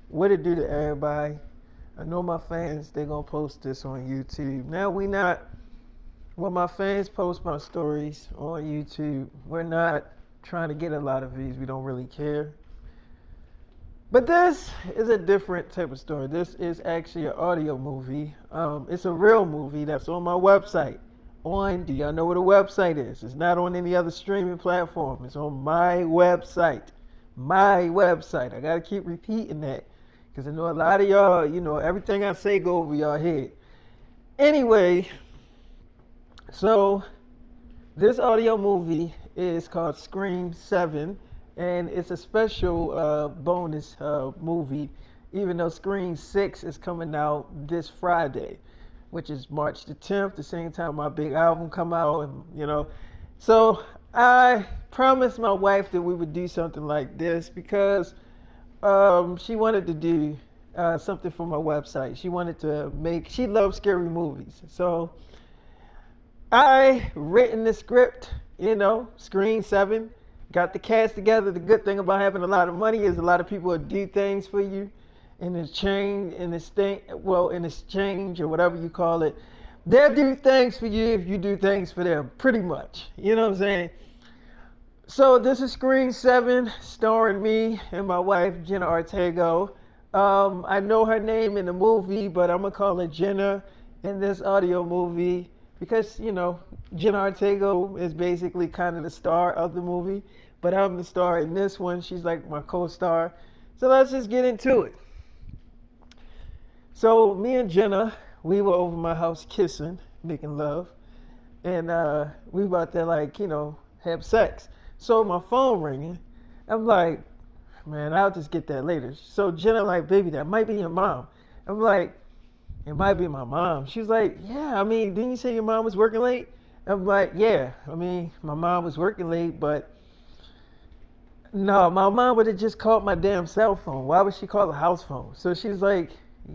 What it do to everybody? I know my fans, they gonna post this on YouTube. Now we not, when my fans post my stories on YouTube, we're not trying to get a lot of views. We don't really care. But this is a different type of story. This is actually an audio movie. It's a real movie that's on my website. Do y'all know what a website is? It's not on any other streaming platform. It's on my website. My website. I gotta keep repeating that because I know a lot of y'all, everything I say go over y'all head. Anyway, so this audio movie is called Scream 7, and it's a special bonus movie, even though Scream 6 is coming out this Friday, which is March the 10th, the same time my big album come out, and So I promised my wife that we would do something like this because she wanted to do something for my website. She loves scary movies. So I written the script, Screen 7, got the cast together. The good thing about having a lot of money is a lot of people will do things for you in exchange or whatever you call it. They'll do things for you if you do things for them, pretty much. You know what I'm saying? So this is Screen 7, starring me and my wife, Jenna Ortega. I know her name in the movie, but I'm going to call her Jenna in this audio movie because, Jenna Ortega is basically kind of the star of the movie, but I'm the star in this one. She's like my co-star. So let's just get into it. So me and Jenna, we were over my house kissing, making love, and we about to have sex. So my phone ringing. I'm like, man, I'll just get that later. So Jenna like, baby, that might be your mom. I'm like, it might be my mom. She's like, yeah, didn't you say your mom was working late? I'm like, yeah, my mom was working late, but no, my mom would have just called my damn cell phone. Why would she call the house phone? So she's like,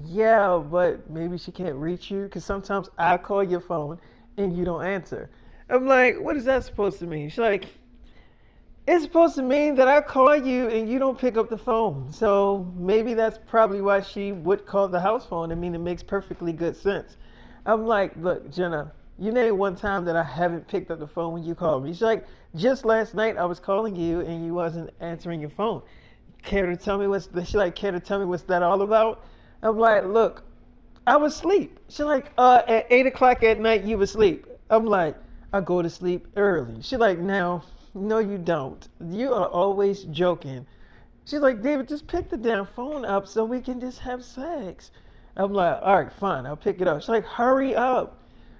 yeah, but maybe she can't reach you because sometimes I call your phone and you don't answer. I'm like, what is that supposed to mean? She's like, it's supposed to mean that I call you and you don't pick up the phone. So maybe that's probably why she would call the house phone. It makes perfectly good sense. I'm like, look, Jenna, you name one time that I haven't picked up the phone when you called me. She's like, just last night I was calling you and you wasn't answering your phone. Care to tell me what's that all about? I'm like, look, I was asleep. She's like, at 8 o'clock at night, you was asleep. I'm like, I go to sleep early. She's like, no, you don't. You are always joking. She's like, David, just pick the damn phone up so we can just have sex. I'm like, all right, fine, I'll pick it up. She's like, hurry up.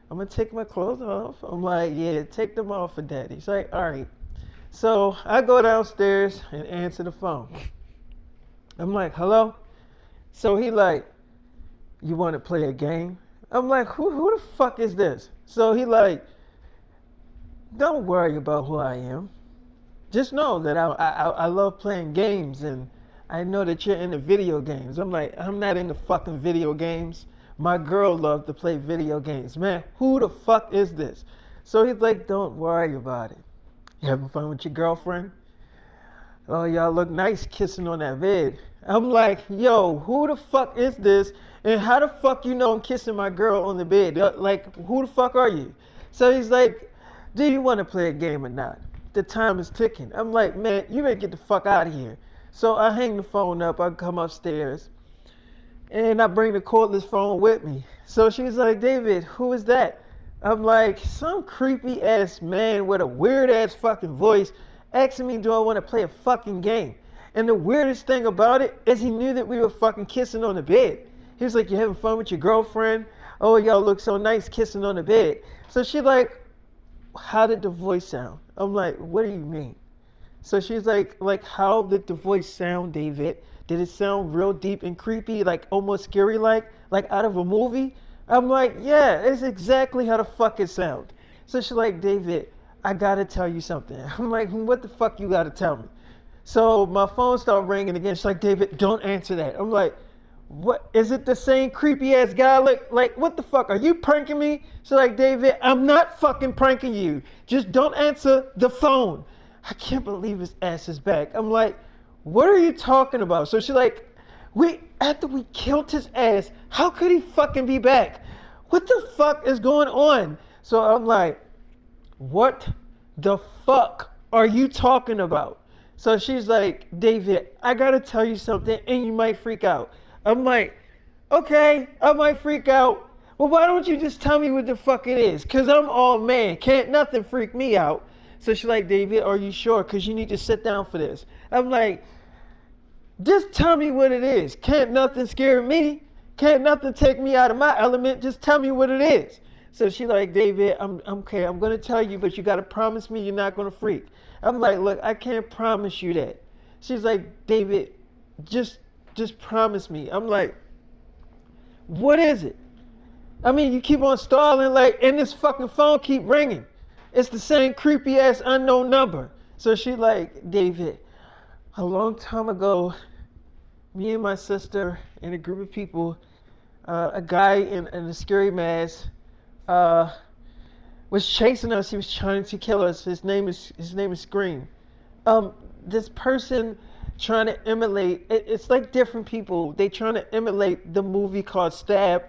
I'm going to take my clothes off. I'm like, yeah, take them off for daddy. She's like, all right. So I go downstairs and answer the phone. I'm like, hello? So he like, you want to play a game? I'm like, who the fuck is this? So he like, don't worry about who I am. Just know that I love playing games and I know that you're into video games. I'm like, I'm not into fucking video games. My girl loves to play video games. Man, who the fuck is this? So he's like, don't worry about it. You having fun with your girlfriend? Oh, y'all look nice kissing on that bed. I'm like, yo, who the fuck is this? And how the fuck you know I'm kissing my girl on the bed? Like, who the fuck are you? So he's like, do you want to play a game or not? The time is ticking. I'm like, man, you better get the fuck out of here. So I hang the phone up. I come upstairs. And I bring the cordless phone with me. So she's like, David, who is that? I'm like, some creepy ass man with a weird ass fucking voice asking me, do I want to play a fucking game? And the weirdest thing about it is he knew that we were fucking kissing on the bed. He was like, you having fun with your girlfriend? Oh, y'all look so nice kissing on the bed. So she's like, how did the voice sound? I'm like, what do you mean? So she's like, how did the voice sound, David? Did it sound real deep and creepy, like almost scary, like out of a movie? I'm like, yeah, it's exactly how the fuck it sound. So she's like, David, I gotta tell you something. I'm like, what the fuck you gotta tell me? So my phone started ringing again. She's like, David, don't answer that. I'm like, what? Is it the same creepy ass guy? Like, what the fuck? Are you pranking me? She's like, David, I'm not fucking pranking you. Just don't answer the phone. I can't believe his ass is back. I'm like, what are you talking about? So she's like, After we killed his ass, how could he fucking be back? What the fuck is going on? So I'm like, what the fuck are you talking about? So she's like, David, I gotta tell you something and you might freak out. I'm like, okay, I might freak out. Well, why don't you just tell me what the fuck it is? Because I'm all man. Can't nothing freak me out. So she's like, David, are you sure? Because you need to sit down for this. I'm like, just tell me what it is. Can't nothing scare me. Can't nothing take me out of my element. Just tell me what it is. So she's like, David, I'm okay. I'm going to tell you, but you got to promise me you're not going to freak. I'm like, look, I can't promise you that. She's like, David, just promise me. I'm like, what is it? I mean, you keep on stalling, like, and this fucking phone keep ringing. It's the same creepy ass unknown number. So she like, David, a long time ago, me and my sister and a group of people, a guy in a scary mask, was chasing us. He was trying to kill us. His name is Scream. This person trying to emulate. It's like different people. They trying to emulate the movie called Stab,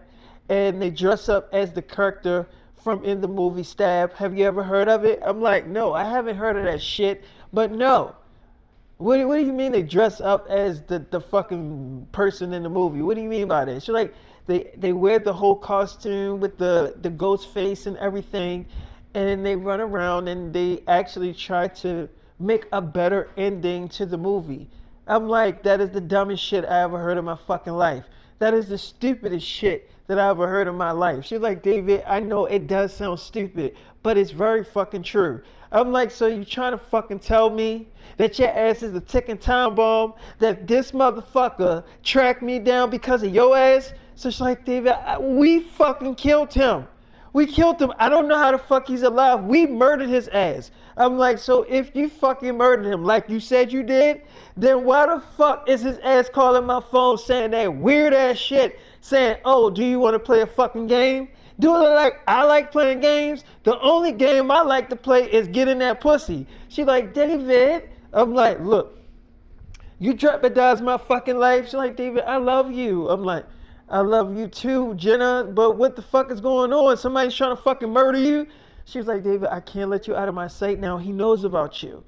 and they dress up as the character from in the movie Stab. Have you ever heard of it? I'm like, no, I haven't heard of that shit. But no. What do you mean they dress up as the fucking person in the movie? What do you mean by that? She's like, they wear the whole costume with the ghost face and everything, and they run around and they actually try to make a better ending to the movie. I'm like, that is the dumbest shit I ever heard in my fucking life. That is the stupidest shit that I ever heard in my life. She's like, David, I know it does sound stupid, but it's very fucking true. I'm like, so you trying to fucking tell me that your ass is a ticking time bomb, that this motherfucker tracked me down because of your ass? So she's like, David, we fucking killed him. We killed him. I don't know how the fuck he's alive. We murdered his ass. I'm like, so if you fucking murdered him like you said you did, then why the fuck is his ass calling my phone saying that weird ass shit, saying, oh, do you want to play a fucking game? Do it like I like playing games? The only game I like to play is getting that pussy. She like, David. I'm like, look, you jeopardized my fucking life. She's like, David, I love you. I'm like, I love you too, Jenna, but what the fuck is going on? Somebody's trying to fucking murder you? She was like, David, I can't let you out of my sight now. He knows about you.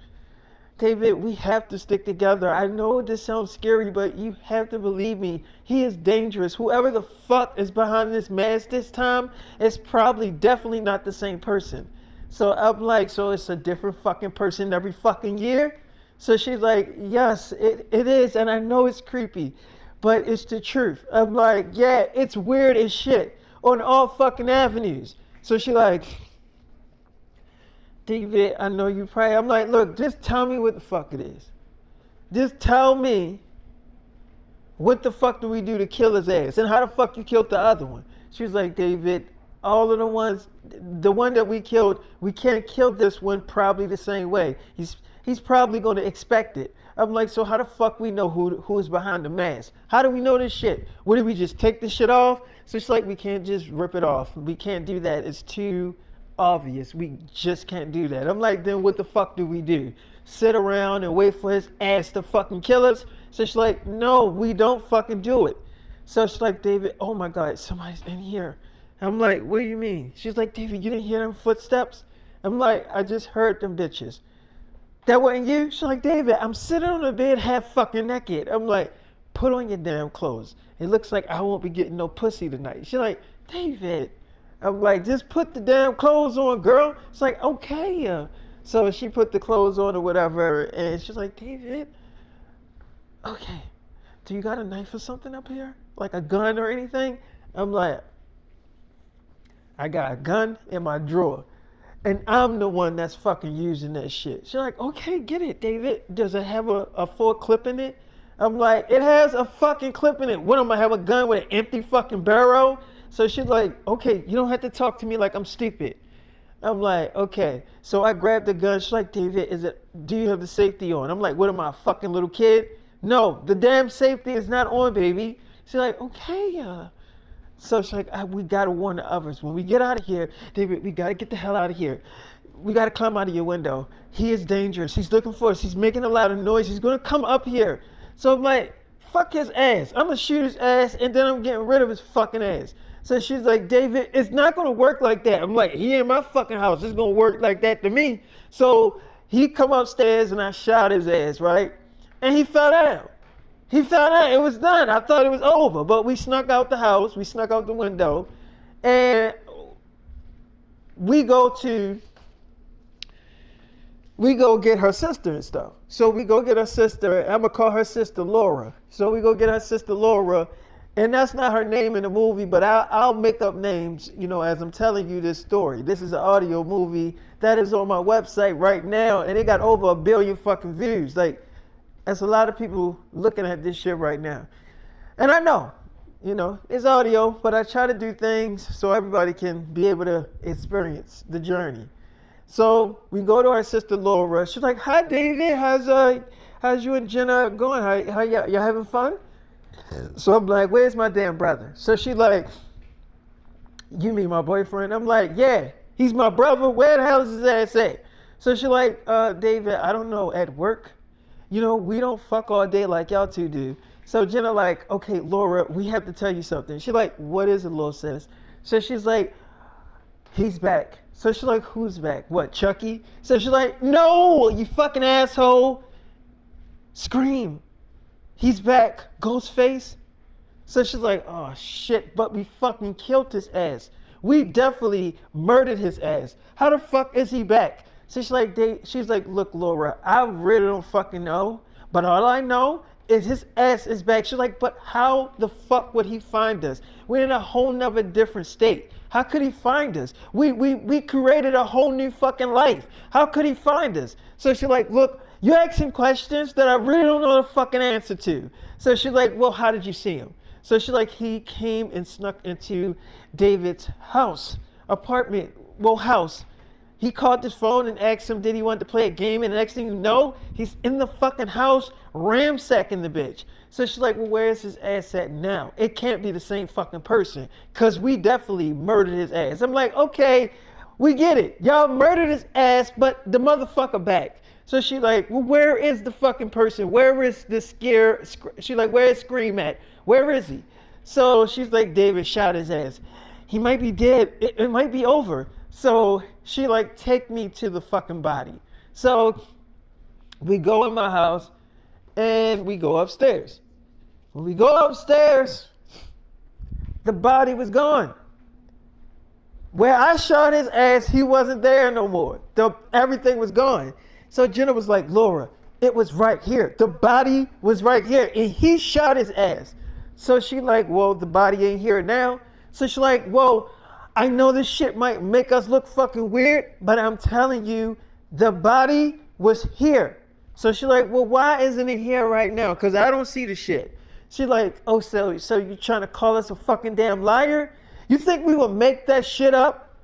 David, we have to stick together. I know this sounds scary, but you have to believe me. He is dangerous. Whoever the fuck is behind this mask this time is probably definitely not the same person. So I'm like, so it's a different fucking person every fucking year? So she's like, yes, it is, and I know it's creepy, but it's the truth. I'm like, yeah, it's weird as shit on all fucking avenues. So she like, David, I know you pray. I'm like, look, just tell me what the fuck it is. Just tell me what the fuck do we do to kill his ass? And how the fuck you killed the other one? She was like, David, all of the ones, the one that we killed, we can't kill this one probably the same way. He's probably going to expect it. I'm like, so how the fuck we know who is behind the mask? How do we know this shit? What, did we just take this shit off? So she's like, we can't just rip it off. We can't do that. It's too obvious. We just can't do that. I'm like, then what the fuck do we do? Sit around and wait for his ass to fucking kill us? So she's like, no, we don't fucking do it. So she's like, David, oh my God, somebody's in here. I'm like, what do you mean? She's like, David, you didn't hear them footsteps? I'm like, I just heard them bitches. That wasn't you? She's like, David, I'm sitting on the bed half fucking naked. I'm like, put on your damn clothes. It looks like I won't be getting no pussy tonight. She's like, David. I'm like, just put the damn clothes on, girl. It's like, okay. So she put the clothes on or whatever, and she's like, David, okay, do you got a knife or something up here? Like a gun or anything? I'm like, I got a gun in my drawer. And I'm the one that's fucking using that shit. She's like, okay, get it, David. Does it have a full clip in it? I'm like, it has a fucking clip in it. What, am I have a gun with an empty fucking barrel? So she's like, okay, you don't have to talk to me like I'm stupid. I'm like, okay. So I grabbed the gun. She's like, David, do you have the safety on? I'm like, what am I, a fucking little kid? No, the damn safety is not on, baby. She's like, okay. So she's like, we got to warn the others. When we get out of here, David, we got to get the hell out of here. We got to climb out of your window. He is dangerous. He's looking for us. He's making a lot of noise. He's going to come up here. So I'm like, fuck his ass. I'm gonna shoot his ass and then I'm getting rid of his fucking ass. So she's like, David, it's not gonna work like that. I'm like, he in my fucking house. It's gonna work like that to me. So he come upstairs and I shot his ass, right? And he fell down. He found out it was done. I thought it was over, but we snuck out the house. We snuck out the window, and we go get her sister and stuff. So we go get her sister. I'm gonna call her sister Laura. So we go get her sister Laura, and that's not her name in the movie, but I'll make up names, you know, as I'm telling you this story. This is an audio movie that is on my website right now, and it got over 1 billion fucking views. Like, that's a lot of people looking at this shit right now. And I know, you know, it's audio, but I try to do things so everybody can be able to experience the journey. So we go to our sister Laura. She's like, hi, David. How's you and Jenna going? How y'all having fun? So I'm like, where's my damn brother? So she like, you mean my boyfriend? I'm like, yeah, he's my brother. Where the hell is his ass at? So she like, David, I don't know, at work? You know, we don't fuck all day like y'all two do. So Jenna like, okay, Laura, we have to tell you something. She like, what is it, little sis? So she's like, he's back. So she's like, who's back? What, Chucky? So she's like, no, you fucking asshole. Scream. He's back. Ghostface. So she's like, oh shit, but we fucking killed his ass. We definitely murdered his ass. How the fuck is he back? So she's like, look, Laura, I really don't fucking know, but all I know is his ass is back. She's like, but how the fuck would he find us? We're in a whole nother different state. How could he find us? We created a whole new fucking life. How could he find us? So she's like, look, you're asking questions that I really don't know the fucking answer to. So she's like, well, how did you see him? So she's like, he came and snuck into David's house. He called his phone and asked him, did he want to play a game? And the next thing you know, he's in the fucking house, ramsacking the bitch. So she's like, well, where's his ass at now? It can't be the same fucking person, because we definitely murdered his ass. I'm like, okay, we get it. Y'all murdered his ass, but the motherfucker back. So she's like, well, where is the fucking person? Where is the she's like, where is Scream at? Where is he? So she's like, David shot his ass. He might be dead. It might be over. So she like, take me to the fucking body. So we go in my house and we go upstairs. When we go upstairs, the body was gone. Where I shot his ass, he wasn't there no more. Everything was gone. So Jenna was like, Laura, it was right here. The body was right here and he shot his ass. So she like, well, the body ain't here now. So she like, well, I know this shit might make us look fucking weird, but I'm telling you, the body was here. So she like, well, why isn't it here right now? Because I don't see the shit. She like, oh, so you trying to call us a fucking damn liar? You think we would make that shit up?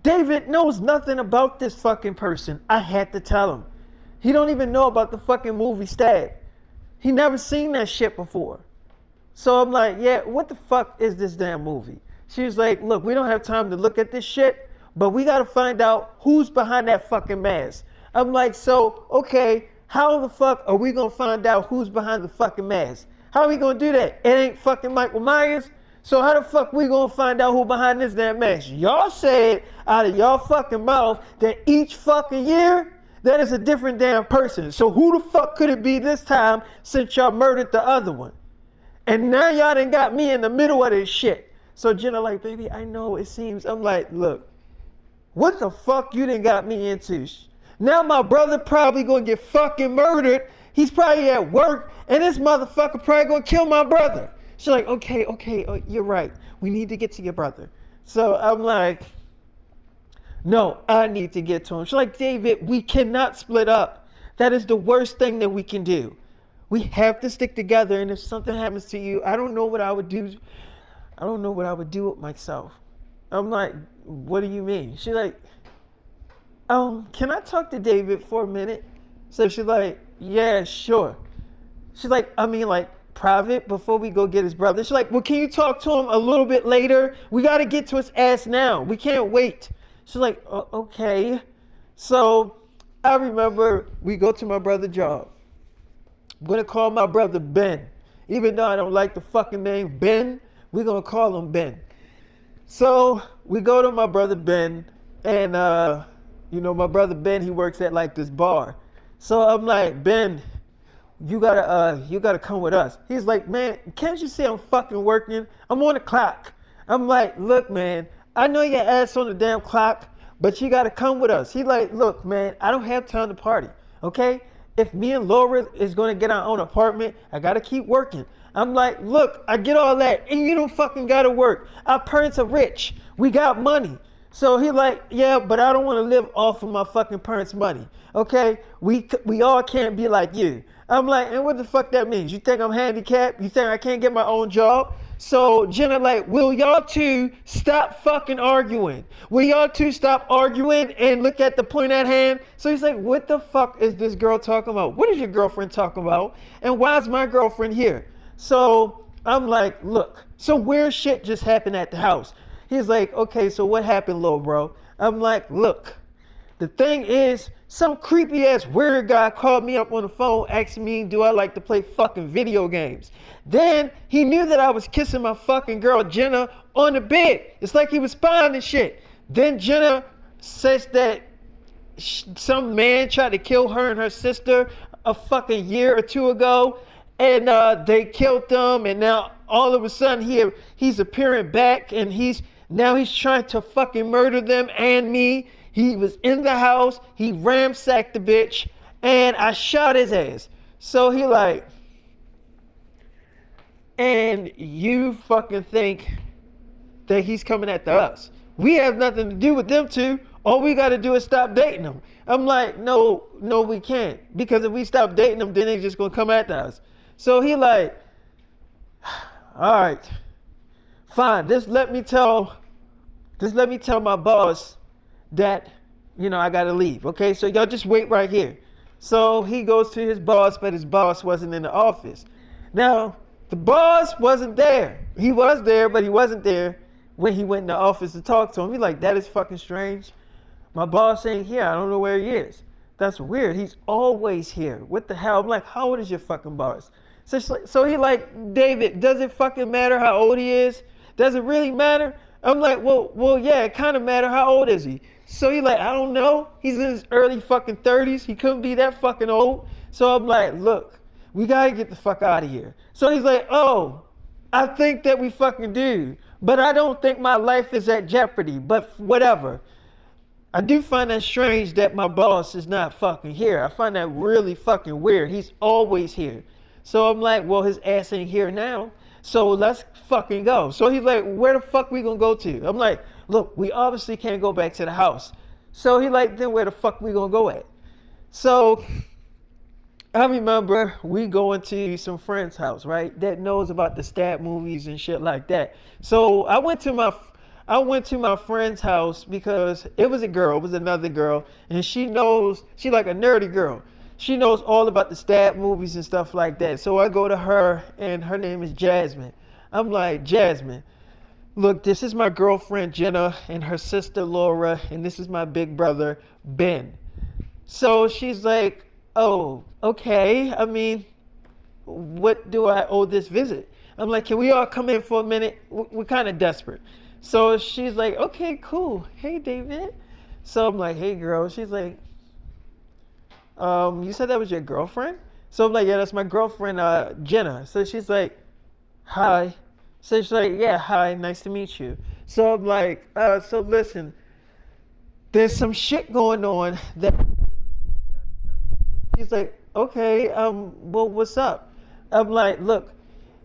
David knows nothing about this fucking person. I had to tell him. He don't even know about the fucking movie Stab. He never seen that shit before. So I'm like, yeah, what the fuck is this damn movie? She was like, look, we don't have time to look at this shit, but we got to find out who's behind that fucking mask. I'm like, so, okay, how the fuck are we going to find out who's behind the fucking mask? How are we going to do that? It ain't fucking Michael Myers. So how the fuck we going to find out who behind this damn mask? Y'all said out of y'all fucking mouth that each fucking year, that is a different damn person. So who the fuck could it be this time since y'all murdered the other one? And now y'all done got me in the middle of this shit. So Jenna like, baby, I know it seems. I'm like, look, what the fuck you done got me into? Now my brother probably gonna get fucking murdered. He's probably at work, and this motherfucker probably gonna kill my brother. She's like, okay, you're right. We need to get to your brother. So I'm like, no, I need to get to him. She's like, David, we cannot split up. That is the worst thing that we can do. We have to stick together, and if something happens to you, I don't know what I would do. I don't know what I would do with myself. I'm like, what do you mean? She's like, can I talk to David for a minute? So she's like, yeah, sure. She's like, I mean, like, private before we go get his brother. She's like, well, can you talk to him a little bit later? We got to get to his ass now. We can't wait. She's like, okay. So I remember we go to my brother's job. I'm going to call my brother Ben. Even though I don't like the fucking name Ben, we're gonna call him Ben. So we go to my brother Ben, and my brother Ben, he works at like this bar. So I'm like, Ben, you gotta come with us. He's like, man, can't you see I'm fucking working? I'm on the clock. I'm like, look, man, I know your ass on the damn clock, but you gotta come with us. He like, look, man, I don't have time to party, okay? If me and Laura is gonna get our own apartment, I gotta keep working. I'm like, look, I get all that, and you don't fucking gotta work. Our parents are rich. We got money. So he like, yeah, but I don't want to live off of my fucking parents' money. Okay, we all can't be like you. I'm like, and what the fuck that means? You think I'm handicapped? You think I can't get my own job? So Jenna like, will y'all two stop fucking arguing? Will y'all two stop arguing and look at the point at hand? So he's like, what the fuck is this girl talking about? What is your girlfriend talking about? And why is my girlfriend here? So I'm like, look, some weird shit just happened at the house. He's like, okay, so what happened, little bro? I'm like, look, the thing is, some creepy ass weird guy called me up on the phone asking me, do I like to play fucking video games? Then he knew that I was kissing my fucking girl Jenna on the bed. It's like he was spying and shit. Then Jenna says that some man tried to kill her and her sister a fucking year or two ago, and they killed them, and now all of a sudden he's appearing back, and he's trying to fucking murder them and me. He was in the house, he ransacked the bitch, and I shot his ass. So he like, and you fucking think that he's coming after us. We have nothing to do with them two. All we gotta do is stop dating them. I'm like, no, we can't. Because if we stop dating them, then they're just gonna come after us. So he like, all right, fine. Just let me tell my boss that, I gotta leave. Okay, so y'all just wait right here. So he goes to his boss, but his boss wasn't in the office. Now, the boss wasn't there. He was there, but he wasn't there when he went in the office to talk to him. He's like, that is fucking strange. My boss ain't here. I don't know where he is. That's weird. He's always here. What the hell? I'm like, how old is your fucking boss? So he like, David, does it fucking matter how old he is? Does it really matter? I'm like, well, yeah, it kind of matter. How old is he? So he like, I don't know. He's in his early fucking 30s. He couldn't be that fucking old. So I'm like, look, we gotta get the fuck out of here. So he's like, oh, I think that we fucking do, but I don't think my life is at jeopardy, but whatever. I do find that strange that my boss is not fucking here. I find that really fucking weird. He's always here. So I'm like, well, his ass ain't here now. So let's fucking go. So he's like, where the fuck we gonna go to? I'm like, look, we obviously can't go back to the house. So he like, then where the fuck we gonna go at? So I remember we going to some friend's house, right? That knows about the stab movies and shit like that. So I went to my friend's house because it was another girl, and she like a nerdy girl. She knows all about the stab movies and stuff like that. So I go to her, and her name is Jasmine. I'm like, Jasmine, look, this is my girlfriend Jenna and her sister Laura, and this is my big brother Ben. So she's like, oh, okay. I mean, what do I owe this visit? I'm like, can we all come in for a minute? We're kind of desperate. So she's like, okay, cool. Hey, David. So I'm like, hey, girl. She's like, you said that was your girlfriend? So I'm like, yeah, that's my girlfriend, Jenna. So she's like, hi. So she's like, yeah, hi, nice to meet you. So I'm like, so listen, there's some shit going on that. She's like, okay, well, what's up? I'm like, look,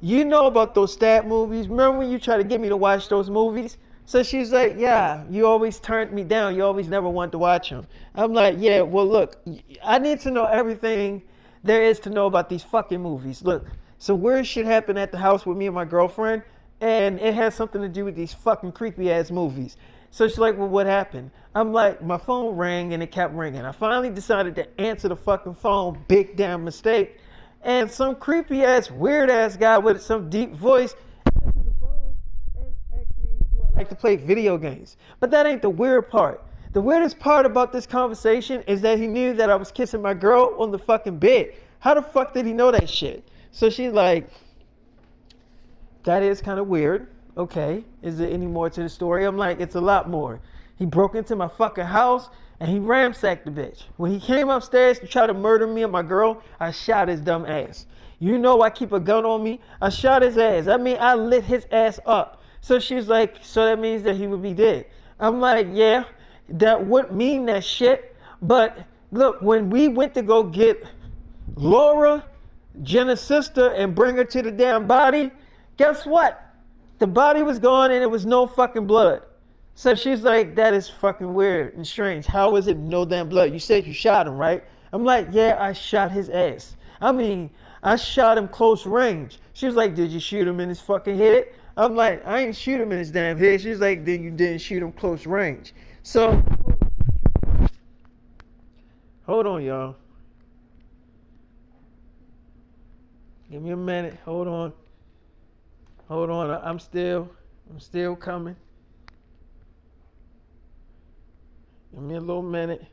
you know about those stab movies? Remember when you tried to get me to watch those movies? So she's like, yeah, you always turned me down. You always never wanted to watch them. I'm like, yeah, well, look, I need to know everything there is to know about these fucking movies. Look, some weird shit happened at the house with me and my girlfriend, and it has something to do with these fucking creepy ass movies. So she's like, well, what happened? I'm like, my phone rang and it kept ringing. I finally decided to answer the fucking phone, big damn mistake. And some creepy ass, weird ass guy with some deep voice answered the phone and asked me, do I like to play video games? But that ain't the weird part. The weirdest part about this conversation is that he knew that I was kissing my girl on the fucking bed. How the fuck did he know that shit? So she's like, that is kind of weird. Okay, is there any more to the story? I'm like, it's a lot more. He broke into my fucking house and he ransacked the bitch. When he came upstairs to try to murder me and my girl, I shot his dumb ass. You know I keep a gun on me. I shot his ass. I mean, I lit his ass up. So she's like, so that means that he would be dead. I'm like, yeah, that would mean that shit. But look, when we went to go get Laura, Jenna's sister, and bring her to the damn body, guess what? The body was gone and it was no fucking blood. So she's like, that is fucking weird and strange. How is it no damn blood? You said you shot him, right? I'm like, yeah, I shot his ass. I mean, I shot him close range. She was like, did you shoot him in his fucking head? I'm like, I ain't shoot him in his damn head. She's like, then you didn't shoot him close range. So, hold on, y'all. Give me a minute. Hold on. Hold on. I'm still coming. Give me a little minute.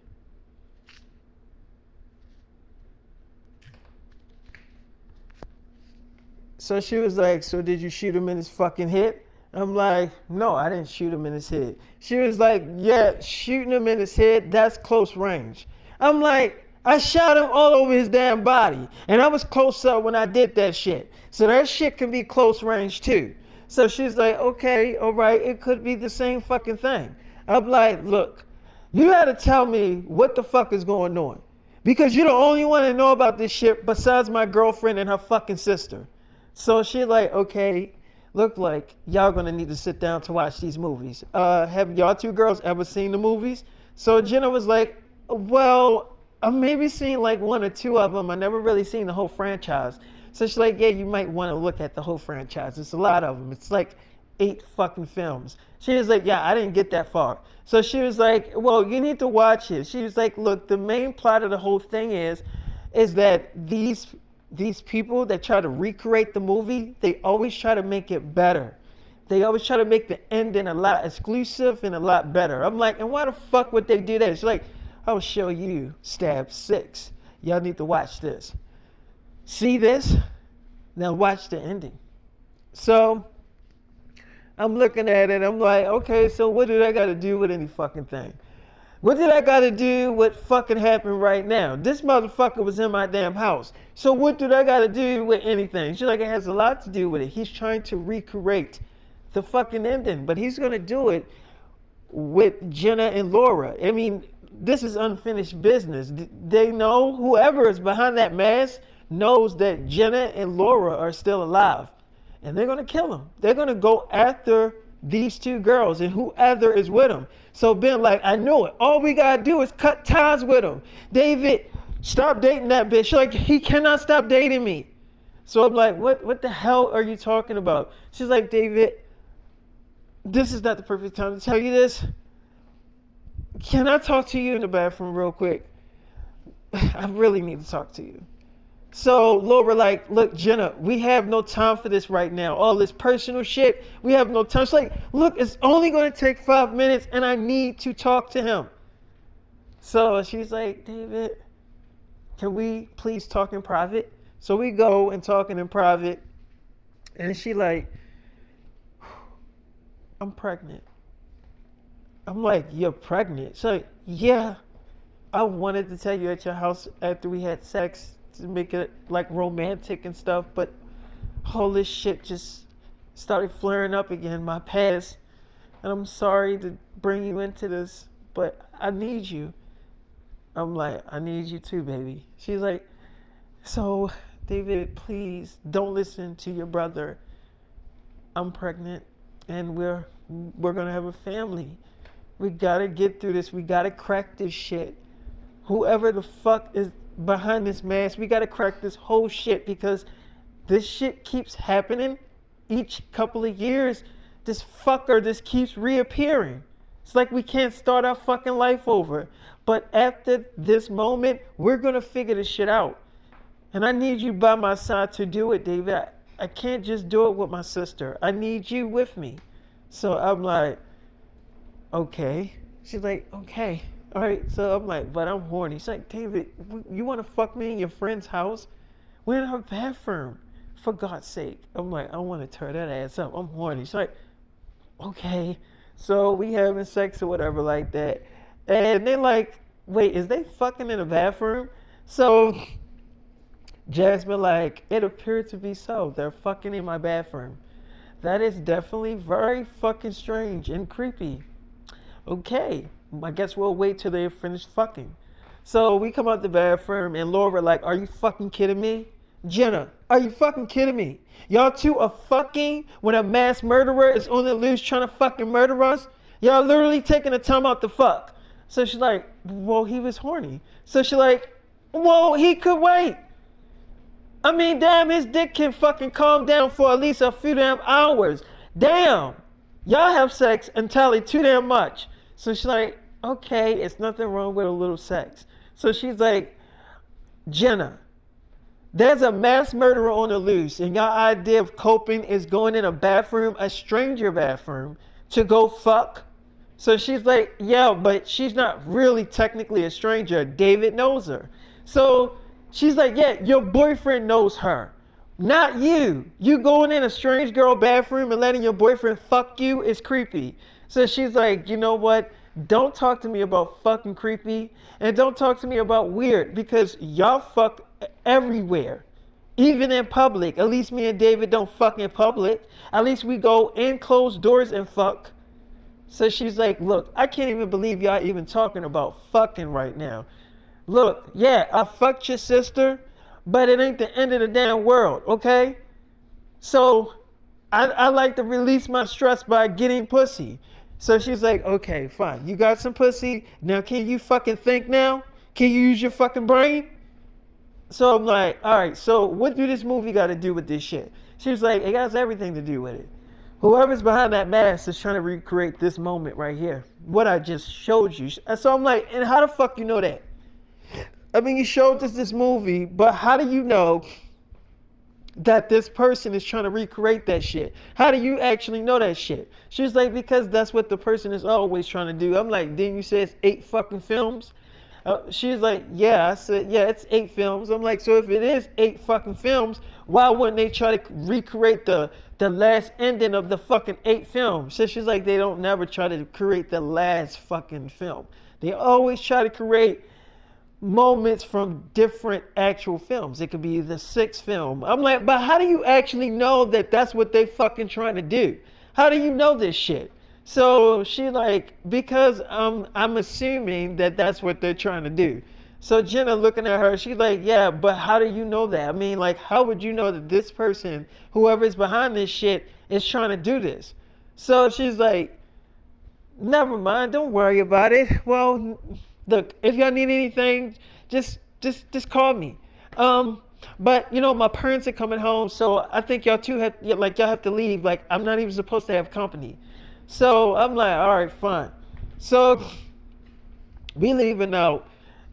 So she was like, so did you shoot him in his fucking head? I'm like, no, I didn't shoot him in his head. She was like, yeah, shooting him in his head, that's close range. I'm like, I shot him all over his damn body. And I was close up when I did that shit. So that shit can be close range too. So she's like, okay, all right, it could be the same fucking thing. I'm like, look, you gotta tell me what the fuck is going on. Because you're the only one that know about this shit besides my girlfriend and her fucking sister. So she's like, okay, look like y'all gonna need to sit down to watch these movies. Have y'all two girls ever seen the movies? So Jenna was like, well, I've maybe seen like one or two of them. I never really seen the whole franchise. So she's like, yeah, you might want to look at the whole franchise. It's a lot of them. It's like 8 fucking films. She was like, yeah, I didn't get that far. So she was like, well, you need to watch it. She was like, look, the main plot of the whole thing is that these people that try to recreate the movie, they always try to make it better. They always try to make the ending a lot exclusive and a lot better. I'm like, and why the fuck would they do that? She's like, I'll show you Stab 6. Y'all need to watch this. See this? Now watch the ending. So I'm looking at it. I'm like, okay, so what did I got to do with any fucking thing? What did I got to do with fucking happen right now? This motherfucker was in my damn house. So what did I got to do with anything? She's like, it has a lot to do with it. He's trying to recreate the fucking ending, but he's going to do it with Jenna and Laura. I mean, this is unfinished business. They know, whoever is behind that mask knows that Jenna and Laura are still alive. And they're going to kill them. They're going to go after these two girls and whoever is with them. So Ben like, I knew it. All we got to do is cut ties with him. David, stop dating that bitch. She's like, he cannot stop dating me. So I'm like, what the hell are you talking about? She's like, David, this is not the perfect time to tell you this. Can I talk to you in the bathroom real quick? I really need to talk to you. So Laura like, look, Jenna, we have no time for this right now. All this personal shit, we have no time. She's like, look, it's only going to take 5 minutes and I need to talk to him. So she's like, David, can we please talk in private? So we go and talking in private. And she like, I'm pregnant. I'm like, you're pregnant? She's like, yeah, I wanted to tell you at your house after we had sex to make it like romantic and stuff, but all this shit just started flaring up again, my past, and I'm sorry to bring you into this, but I need you. I'm like, I need you too, baby. She's like, so David, please don't listen to your brother. I'm pregnant and we're gonna have a family. We gotta get through this. We gotta crack this shit. Whoever the fuck is behind this mask, we gotta crack this whole shit because this shit keeps happening each couple of years. This fucker just keeps reappearing. It's like we can't start our fucking life over. But after this moment, we're gonna figure this shit out. And I need you by my side to do it, David. I can't just do it with my sister. I need you with me. So I'm like, okay. She's like, okay. All right. So I'm like, but I'm horny. She's like, David, you want to fuck me in your friend's house? We're in her bathroom. for God's sake. I'm like, I want to tear that ass up. I'm horny. She's like, okay. So we having sex or whatever like that. And they're like, wait, is they fucking in the bathroom? So Jasmine like, it appeared to be so. They're fucking in my bathroom. That is definitely very fucking strange and creepy. Okay, I guess we'll wait till they're finished fucking. So we come out the bathroom and Laura like, are you fucking kidding me? Jenna, are you fucking kidding me? Y'all two are fucking when a mass murderer is on the loose trying to fucking murder us? Y'all literally taking the time out to fuck. So she's like, well, he was horny. So she's like, well, he could wait. I mean, damn, his dick can fucking calm down for at least a few damn hours. Damn. Y'all have sex entirely too damn much. So she's like, okay, it's nothing wrong with a little sex. So she's like, Jenna, there's a mass murderer on the loose, and your idea of coping is going in a bathroom, a stranger bathroom, to go fuck. So she's like, yeah, but she's not really technically a stranger. David knows her. So she's like, yeah, your boyfriend knows her, not you. You going in a strange girl bathroom and letting your boyfriend fuck you is creepy. So she's like, you know what? Don't talk to me about fucking creepy, and don't talk to me about weird, because y'all fuck everywhere, even in public. At least me and David don't fuck in public. At least we go in closed doors and fuck. So she's like, look, I can't even believe y'all even talking about fucking right now. Look, yeah, I fucked your sister, but it ain't the end of the damn world, okay? So I like to release my stress by getting pussy. So she's like, okay, fine. You got some pussy. Now can you fucking think now? Can you use your fucking brain? So I'm like, all right, so what do this movie got to do with this shit? She was like, it has everything to do with it. Whoever's behind that mask is trying to recreate this moment right here. What I just showed you. So I'm like, and how the fuck you know that? I mean, you showed us this movie, but how do you know that this person is trying to recreate that shit? How do you actually know that shit? She was like, because that's what the person is always trying to do. I'm like, didn't you say it's 8 fucking films? She's like, yeah. I said, yeah, it's 8 films. I'm like, so if it is 8 fucking films, why wouldn't they try to recreate the last ending of the fucking 8 films? So she's like, they don't never try to create the last fucking film. They always try to create moments from different actual films. It could be the 6th film. I'm like, but how do you actually know that that's what they fucking trying to do? How do you know this shit? So she like, because I'm assuming that that's what they're trying to do. So Jenna looking at her, she's like, yeah, but how do you know that? I mean, like, how would you know that this person, whoever's behind this shit, is trying to do this? So she's like, never mind, don't worry about it. Well, look, if y'all need anything, just call me. But you know, my parents are coming home, so I think y'all have to leave. Like, I'm not even supposed to have company. So I'm like, all right, fine. So we leaving out,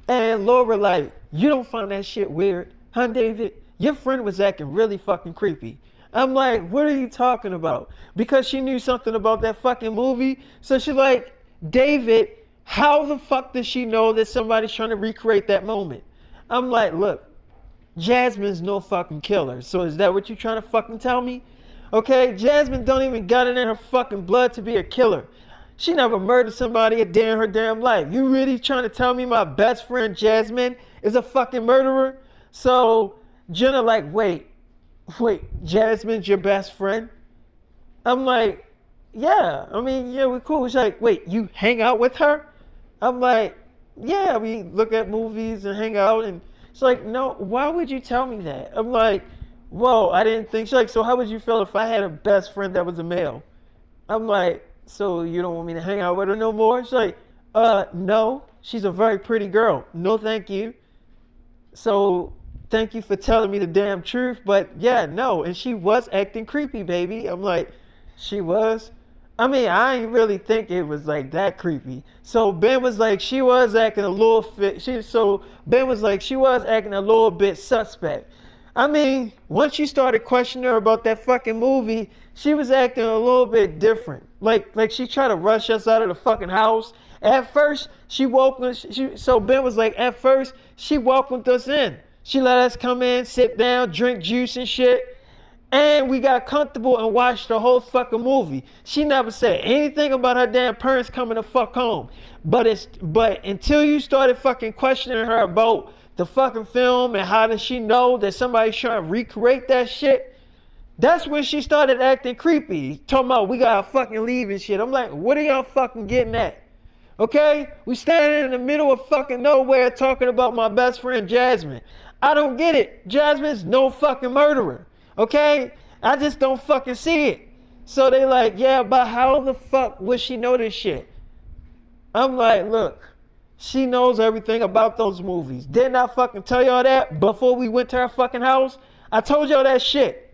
and Laura like, you don't find that shit weird, huh, David? Your friend was acting really fucking creepy. I'm like, what are you talking about? Because she knew something about that fucking movie. So she's like, David, how the fuck does she know that somebody's trying to recreate that moment? I'm like, look, Jasmine's no fucking killer. So is that what you're trying to fucking tell me? Okay, Jasmine don't even got it in her fucking blood to be a killer. She never murdered somebody a day in her damn life. You really trying to tell me my best friend Jasmine is a fucking murderer? So Jenna like, wait, Jasmine's your best friend? I'm like, yeah, I mean, yeah, we're cool. She's like, wait, you hang out with her? I'm like, yeah, we look at movies and hang out. And she's like, no, why would you tell me that? I'm like, whoa, I didn't think. She's like, so how would you feel if I had a best friend that was a male? I'm like, so you don't want me to hang out with her no more? She's like, no, she's a very pretty girl. No, thank you. So thank you for telling me the damn truth. But yeah, no. And she was acting creepy, baby. I'm like, she was? I mean, I ain't really think it was like that creepy. So Ben was like, she was acting a little Ben was like, she was acting a little bit suspect. I mean, once you started questioning her about that fucking movie, she was acting a little bit different. Like she tried to rush us out of the fucking house. At first, so Ben was like, at first, she welcomed us in. She let us come in, sit down, drink juice and shit. And we got comfortable and watched the whole fucking movie. She never said anything about her damn parents coming to fuck home. But until you started fucking questioning her about the fucking film and how does she know that somebody's trying to recreate that shit, that's when she started acting creepy. Talking about we gotta fucking leave and shit. I'm like, what are y'all fucking getting at? Okay? We standing in the middle of fucking nowhere talking about my best friend Jasmine. I don't get it. Jasmine's no fucking murderer. Okay? I just don't fucking see it. So they like, yeah, but how the fuck would she know this shit? I'm like, look, she knows everything about those movies. Didn't I fucking tell y'all that before we went to her fucking house? I told y'all that shit.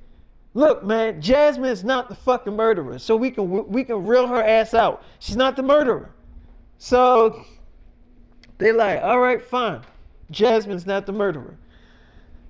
Look, man, Jasmine is not the fucking murderer. So we can reel her ass out. She's not the murderer. So they like, all right, fine. Jasmine's not the murderer.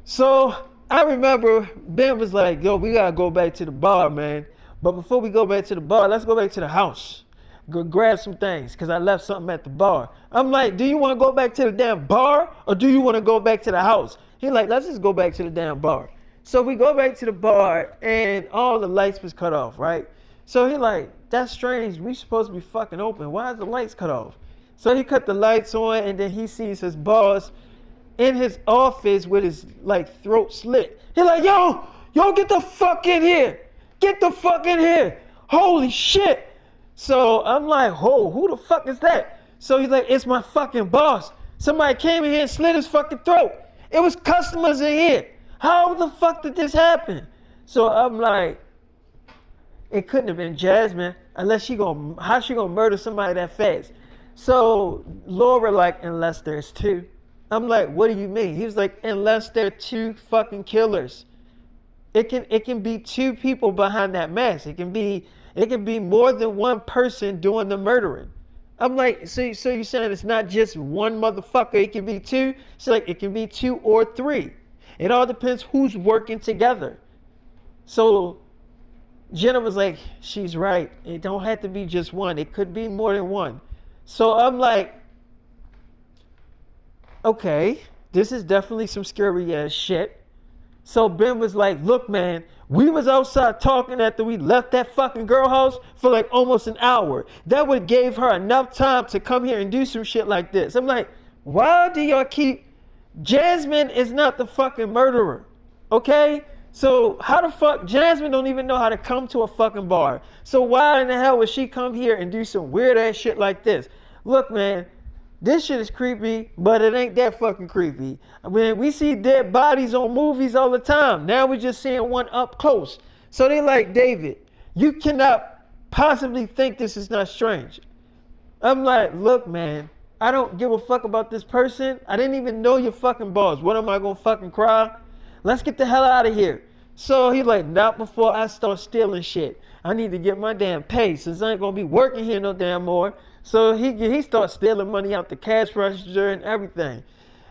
So I remember Ben was like, yo, we gotta go back to the bar, man. But before we go back to the bar, let's go back to the house. Go grab some things, because I left something at the bar. I'm like, do you want to go back to the damn bar, or do you want to go back to the house? He like, let's just go back to the damn bar. So we go back to the bar, and all the lights was cut off, right? So he like, that's strange. We supposed to be fucking open. Why is the lights cut off? So he cut the lights on, and then he sees his boss in his office with his like throat slit. He like, yo, get the fuck in here. Get the fuck in here. Holy shit. So I'm like, oh, who the fuck is that? So he's like, it's my fucking boss. Somebody came in here and slit his fucking throat. It was customers in here. How the fuck did this happen? So I'm like, it couldn't have been Jasmine how she gonna murder somebody that fast? So Laura like, unless there's two. I'm like, what do you mean? He was like, unless there are two fucking killers. It can be two people behind that mask. It can be more than one person doing the murdering. I'm like, so you're saying it's not just one motherfucker, it can be two? She's like, it can be two or three. It all depends who's working together. So Jenna was like, she's right. It don't have to be just one. It could be more than one. So I'm like, okay, this is definitely some scary ass shit. So Ben was like, look, man, we was outside talking after we left that fucking girl house for like almost an hour. That would gave her enough time to come here and do some shit like this. I'm like, why do y'all keep... Jasmine is not the fucking murderer, okay? So how the fuck... Jasmine don't even know how to come to a fucking bar. So why in the hell would she come here and do some weird ass shit like this? Look, man, this shit is creepy, but it ain't that fucking creepy. I mean, we see dead bodies on movies all the time. Now we're just seeing one up close. So they like, David, you cannot possibly think this is not strange. I'm like, look, man, I don't give a fuck about this person. I didn't even know your fucking boss. What am I gonna fucking cry? Let's get the hell out of here. So he's like, not before I start stealing shit. I need to get my damn pay since I ain't gonna be working here no damn more. So he starts stealing money out the cash register and everything.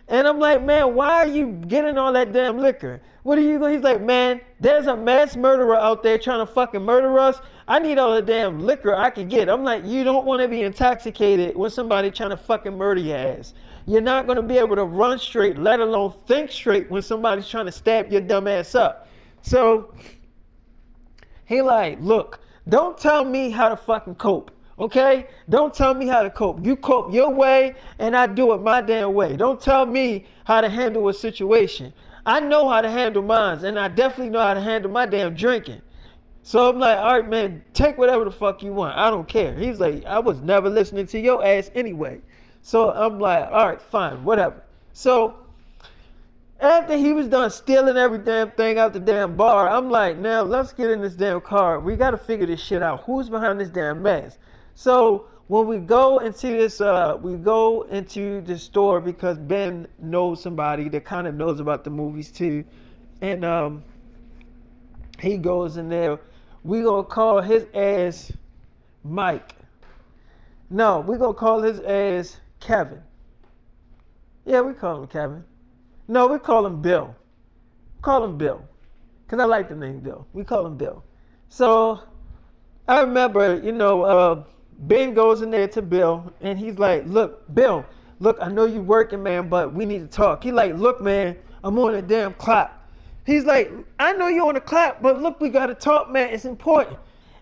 And I'm like, man, why are you getting all that damn liquor? What are you going? He's like, man, there's a mass murderer out there trying to fucking murder us. I need all the damn liquor I can get. I'm like, you don't want to be intoxicated with somebody trying to fucking murder your ass. You're not going to be able to run straight, let alone think straight when somebody's trying to stab your dumb ass up. So he like, look, don't tell me how to fucking cope. Okay? Don't tell me how to cope. You cope your way and I do it my damn way. Don't tell me how to handle a situation. I know how to handle mine, and I definitely know how to handle my damn drinking. So I'm like, all right, man, take whatever the fuck you want. I don't care. He's like, I was never listening to your ass anyway. So I'm like, all right, fine, whatever. So after he was done stealing every damn thing out the damn bar, I'm like, now let's get in this damn car. We got to figure this shit out. Who's behind this damn mess? So when we go into this, we go into the store because Ben knows somebody that kind of knows about the movies too, and he goes in there. We gonna call his ass Mike. No, we gonna call his ass Kevin. Yeah, we call him Kevin. No, we call him Bill. Call him Bill, cause I like the name Bill. We call him Bill. So I remember, Ben goes in there to Bill, and he's like, look, Bill, look, I know you're working, man, but we need to talk. He like, look, man, I'm on a damn clock. He's like, I know you on the clap, but look, we gotta talk, man. It's important.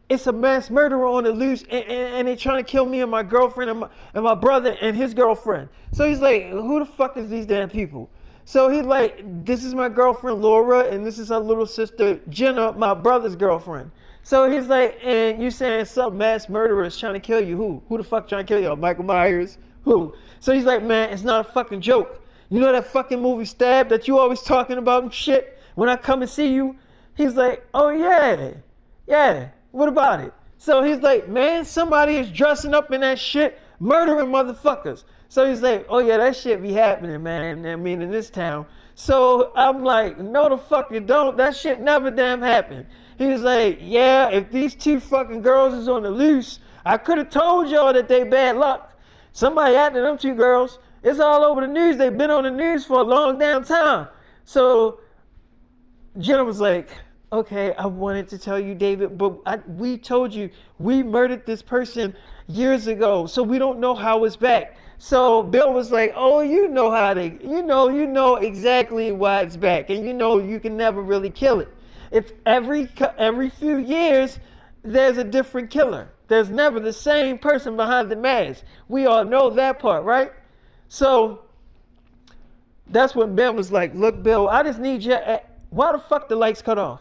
It's a mass murderer on the loose, and they trying to kill me and my girlfriend and my brother and his girlfriend. So he's like, who the fuck is these damn people? So he's like, this is my girlfriend Laura, and this is her little sister Jenna, my brother's girlfriend. So he's like, and you saying some mass murderer is trying to kill you? Who? Who the fuck trying to kill you? Michael Myers? Who? So he's like, man, it's not a fucking joke. You know that fucking movie Stab that you always talking about and shit? When I come and see you? He's like, oh yeah, yeah. What about it? So he's like, man, somebody is dressing up in that shit, murdering motherfuckers. So he's like, oh yeah, that shit be happening, man. I mean, in this town. So I'm like, no the fuck you don't. That shit never damn happened. He's like, yeah, if these two fucking girls is on the loose, I could have told y'all that they bad luck. Somebody after them two girls. It's all over the news. They've been on the news for a long damn time. So Jenna was like, okay, I wanted to tell you, David, but we told you we murdered this person years ago, so we don't know how it's back. So Bill was like, oh, you know how they, you know exactly why it's back, and you know you can never really kill it. It's every few years, there's a different killer. There's never the same person behind the mask. We all know that part, right? So that's when Ben was like, look, Bill, I just need you. Why the fuck the lights cut off?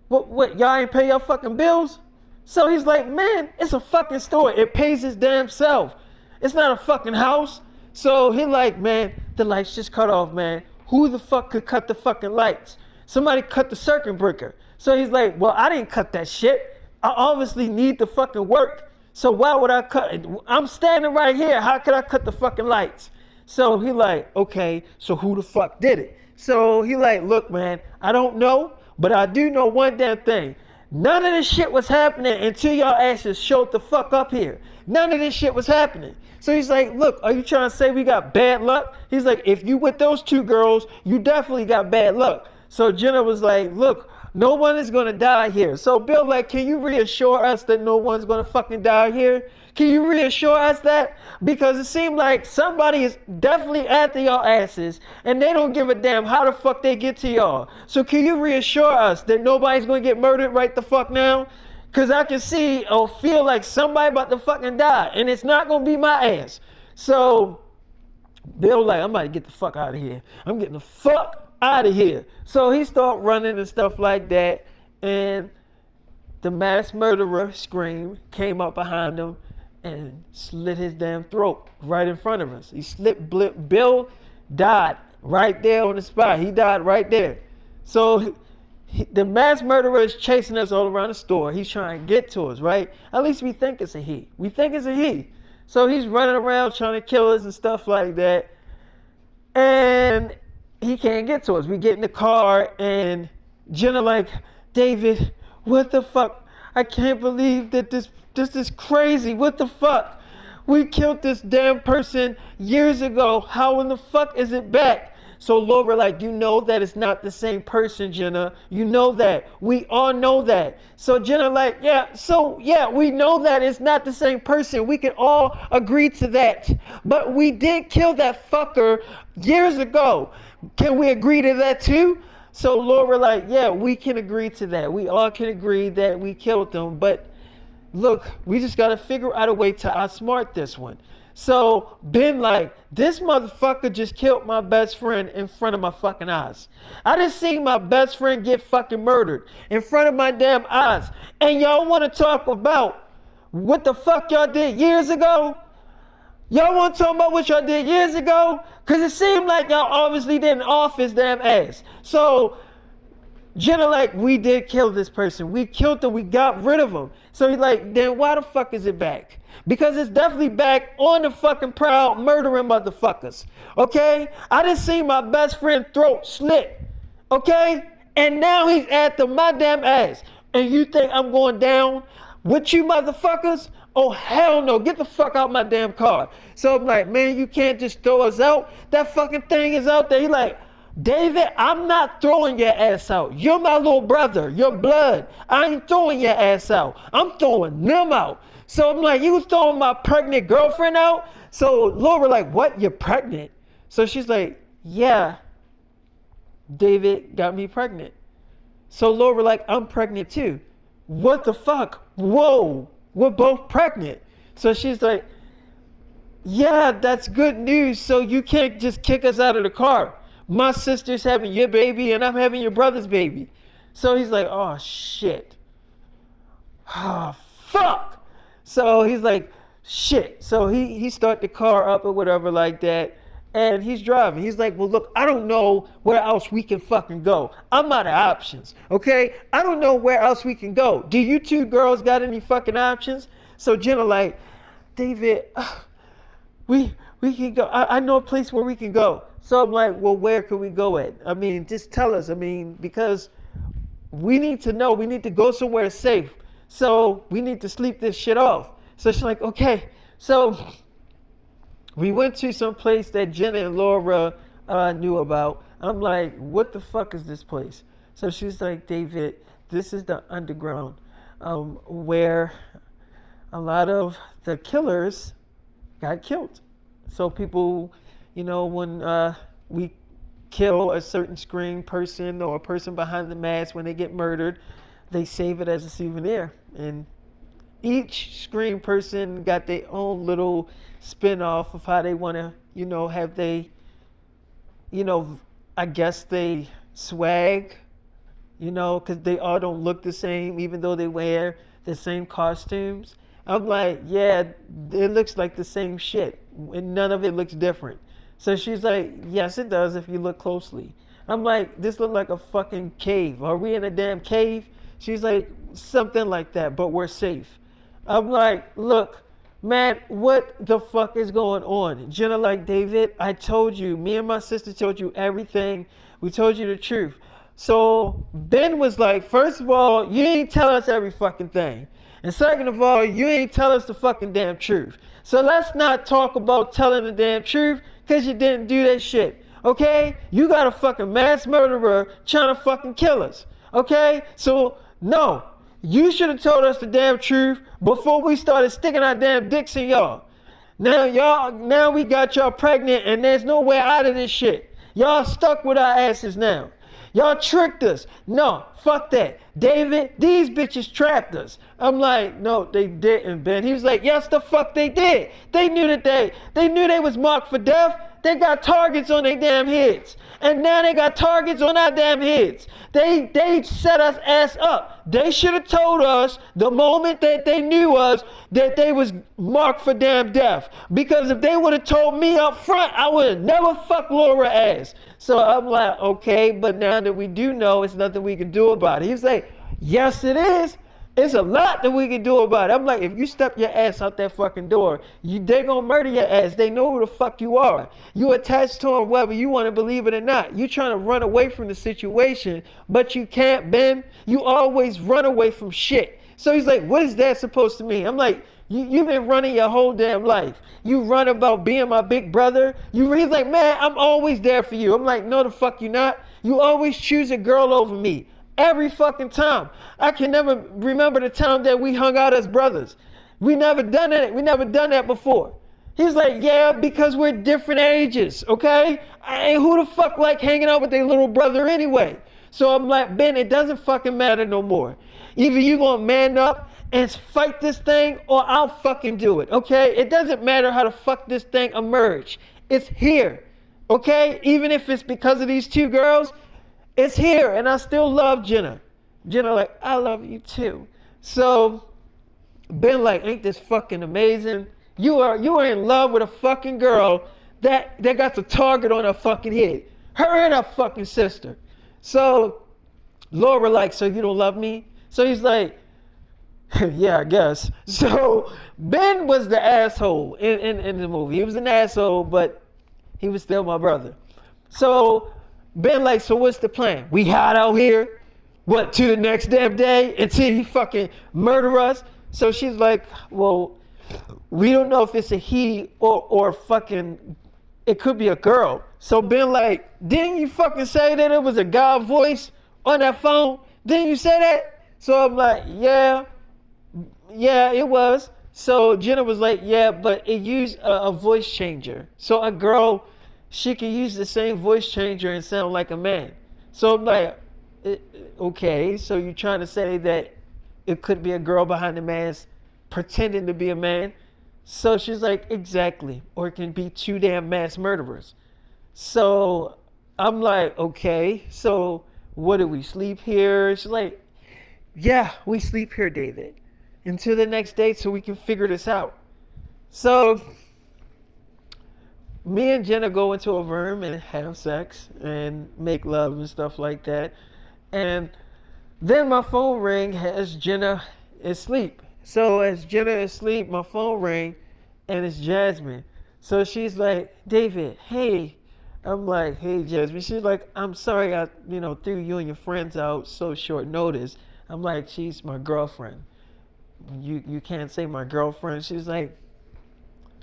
What, y'all ain't pay your fucking bills? So he's like, man, it's a fucking store. It pays its damn self. It's not a fucking house. So he like, man, the lights just cut off, man. Who the fuck could cut the fucking lights? Somebody cut the circuit breaker. So he's like, well, I didn't cut that shit. I obviously need the fucking work. So why would I cut it? I'm standing right here. How could I cut the fucking lights? So he like, okay, so who the fuck did it? So he like, look, man, I don't know. But I do know one damn thing. None of this shit was happening until y'all asses showed the fuck up here. None of this shit was happening. So he's like, look, are you trying to say we got bad luck? He's like, if you with those two girls, you definitely got bad luck. So Jenna was like, look, no one is going to die here. So Bill like, can you reassure us that no one's going to fucking die here? Can you reassure us that? Because it seemed like somebody is definitely after y'all asses and they don't give a damn how the fuck they get to y'all. So can you reassure us that nobody's going to get murdered right the fuck now? Because I can see or feel like somebody about to fucking die and it's not going to be my ass. So Bill like, I'm about to get the fuck out of here. I'm getting the fuck out of here. So he started running and stuff like that, and the mass murderer screamed, came up behind him and slit his damn throat right in front of us. He Bill died right there on the spot. He died right there. So the mass murderer is chasing us all around the store. He's trying to get to us, right? At least we think it's a he. We think it's a he. So he's running around trying to kill us and stuff like that. And he can't get to us. We get in the car and Jenna like, David, what the fuck? I can't believe that this is crazy. What the fuck? We killed this damn person years ago. How in the fuck is it back? So Laura like, you know that it's not the same person, Jenna. You know that. We all know that. So Jenna like, yeah, we know that it's not the same person. We can all agree to that. But we did kill that fucker years ago. Can we agree to that too? So Laura like, yeah, we can agree to that. We all can agree that we killed them. But look, we just got to figure out a way to outsmart this one. So Ben like, this motherfucker just killed my best friend in front of my fucking eyes. I just seen my best friend get fucking murdered in front of my damn eyes. And y'all want to talk about what the fuck y'all did years ago? Y'all want to talk about what y'all did years ago? Because it seemed like y'all obviously didn't off his damn ass. So Jenna like, we did kill this person. We killed him. We got rid of him. So he's like, then why the fuck is it back? Because it's definitely back on the fucking prowl murdering motherfuckers. Okay? I just seen my best friend throat slit. Okay? And now he's after my damn ass. And you think I'm going down with you motherfuckers? Oh, hell no. Get the fuck out my damn car. So I'm like, man, you can't just throw us out. That fucking thing is out there. He like, David, I'm not throwing your ass out. You're my little brother. You're blood. I ain't throwing your ass out. I'm throwing them out. So I'm like, you throwing my pregnant girlfriend out? So Laura like, what? You're pregnant? So she's like, yeah. David got me pregnant. So Laura like, I'm pregnant too. What the fuck? Whoa, we're both pregnant. So she's like, yeah, that's good news. So you can't just kick us out of the car. My sister's having your baby and I'm having your brother's baby. So he's like, oh shit. Oh fuck. So he's like, shit. So he start the car up or whatever like that. And he's driving. He's like, well, look, I don't know where else we can fucking go. I'm out of options, okay? I don't know where else we can go. Do you two girls got any fucking options? So Jenna like, David, we can go. I know a place where we can go. So I'm like, well, where could we go at? I mean, just tell us. I mean, because we need to know. We need to go somewhere safe. So we need to sleep this shit off. So she's like, okay. So we went to some place that Jenna and Laura knew about. I'm like, what the fuck is this place? So she's like, David, this is the underground where a lot of the killers got killed. So people, you know, when we kill a certain screen person or a person behind the mask, when they get murdered, they save it as a souvenir. And each screen person got their own little spin-off of how they want to, you know, have they, you know, I guess they swag, you know, because they all don't look the same, even though they wear the same costumes. I'm like, yeah, it looks like the same shit, and none of it looks different. So she's like, yes, it does if you look closely. I'm like, this looks like a fucking cave. Are we in a damn cave? She's like, something like that, but we're safe. I'm like, look, man, what the fuck is going on? Jenna like, David, I told you, me and my sister told you everything. We told you the truth. So Ben was like, first of all, you ain't tell us every fucking thing. And second of all, you ain't tell us the fucking damn truth. So let's not talk about telling the damn truth because you didn't do that shit. Okay? You got a fucking mass murderer trying to fucking kill us. Okay? So, no. You should have told us the damn truth before we started sticking our damn dicks in y'all. Now we got y'all pregnant and there's no way out of this shit. Y'all stuck with our asses now. Y'all tricked us. No, fuck that. David, these bitches trapped us. I'm like, no, they didn't, Ben. He was like, yes, the fuck they did. They knew that they knew they was marked for death. They got targets on their damn heads. And now they got targets on our damn heads. They set us ass up. They should have told us the moment that they knew us that they was marked for damn death. Because if they would have told me up front, I would have never fucked Laura ass. So I'm like, okay, but now that we do know, it's nothing we can do about it. He was like, yes, it is. It's a lot that we can do about it. I'm like, if you step your ass out that fucking door, they gonna murder your ass. They know who the fuck you are. You attached to them whether you want to believe it or not. You trying to run away from the situation, but you can't, Ben. You always run away from shit. So he's like, what is that supposed to mean? I'm like, you've been running your whole damn life. You run about being my big brother. He's like, man, I'm always there for you. I'm like, no, the fuck you not. You always choose a girl over me. Every fucking time. I can never remember the time that we hung out as brothers. We never done it. We never done that before. He's like, yeah, because we're different ages, okay? Who the fuck like hanging out with their little brother anyway? So I'm like, Ben, it doesn't fucking matter no more. Either you gonna man up and fight this thing or I'll fucking do it, okay? It doesn't matter how the fuck this thing emerged. It's here, okay? Even if it's because of these two girls, it's here, and I still love Jenna. Jenna like, I love you too. So Ben like, ain't this fucking amazing? You are in love with a fucking girl that got the target on her fucking head. Her and her fucking sister. So Laura like, so you don't love me? So he's like, yeah, I guess. So Ben was the asshole in the movie. He was an asshole, but he was still my brother. So Ben like, so what's the plan? We hide out here, what, to the next damn day until he fucking murder us? So she's like, well, we don't know if it's a he or fucking, it could be a girl. So Ben like, didn't you fucking say that it was a guy voice on that phone? Didn't you say that? So I'm like, yeah, it was. So Jenna was like, yeah, but it used a voice changer. So a girl, she can use the same voice changer and sound like a man. So I'm like, "Eh, okay, so you're trying to say that it could be a girl behind the mask pretending to be a man?" So she's like, exactly. Or it can be two damn mass murderers. So I'm like, okay, so what do we sleep here? She's like, yeah, we sleep here, David, until the next day so we can figure this out. So me and Jenna go into a room and have sex and make love and stuff like that. And then my phone ring as Jenna is asleep. So as Jenna is asleep, my phone ring and it's Jasmine. So she's like, David, hey. I'm like, hey Jasmine. She's like, I'm sorry I, threw you and your friends out so short notice. I'm like, she's my girlfriend. You can't say my girlfriend. She's like,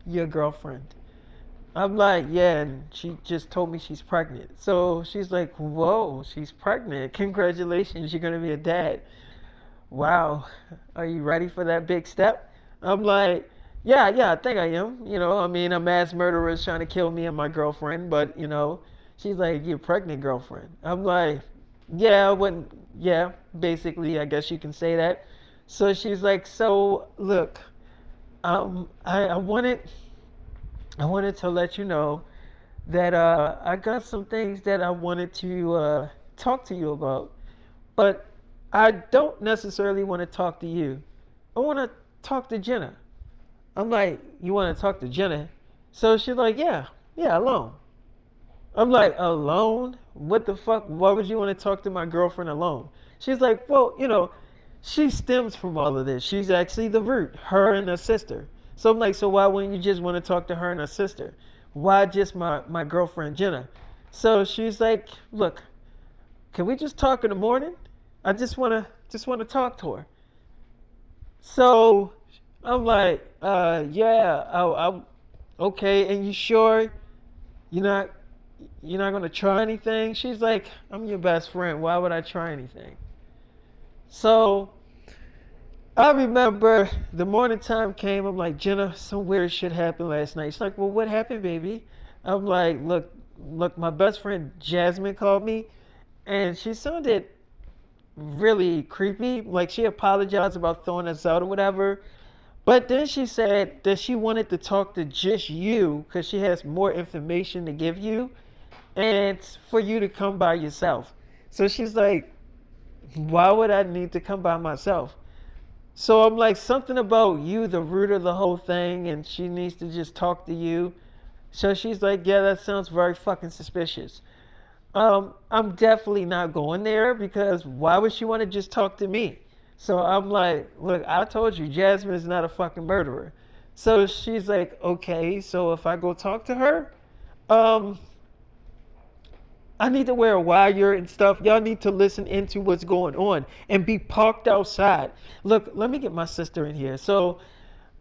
your girlfriend. I'm like, yeah, and she just told me she's pregnant. So she's like, whoa, she's pregnant. Congratulations, you're gonna be a dad. Wow, are you ready for that big step? I'm like, yeah, I think I am. I mean, a mass murderer is trying to kill me and my girlfriend, but she's like, you're pregnant, girlfriend. I'm like, yeah, I wouldn't, yeah, basically, I guess you can say that. So she's like, so look, I wanted to let you know that I got some things that I wanted to talk to you about, but I don't necessarily want to talk to you. I want to talk to Jenna. I'm like, you want to talk to Jenna? So she's like, yeah, alone. I'm like, alone? What the fuck? Why would you want to talk to my girlfriend alone? She's like, well, she stems from all of this. She's actually the root, her and her sister. So I'm like, so why wouldn't you just want to talk to her and her sister? Why just my girlfriend Jenna? So she's like, look, can we just talk in the morning? I just wanna talk to her. So I'm like, yeah, okay, and you sure you're not you're not gonna try anything? She's like, I'm your best friend. Why would I try anything? So I remember the morning time came. I'm like, Jenna, some weird shit happened last night. She's like, well, what happened, baby? I'm like, look, my best friend Jasmine called me, and she sounded really creepy. Like she apologized about throwing us out or whatever. But then she said that she wanted to talk to just you because she has more information to give you and for you to come by yourself. So she's like, why would I need to come by myself? So I'm like, something about you, the root of the whole thing, and she needs to just talk to you. So she's like, yeah, that sounds very fucking suspicious. I'm definitely not going there because why would she want to just talk to me? So I'm like, look, I told you, Jasmine is not a fucking murderer. So she's like, okay, so if I go talk to her, um, I need to wear a wire and stuff. Y'all need to listen into what's going on and be parked outside. Look, let me get my sister in here. So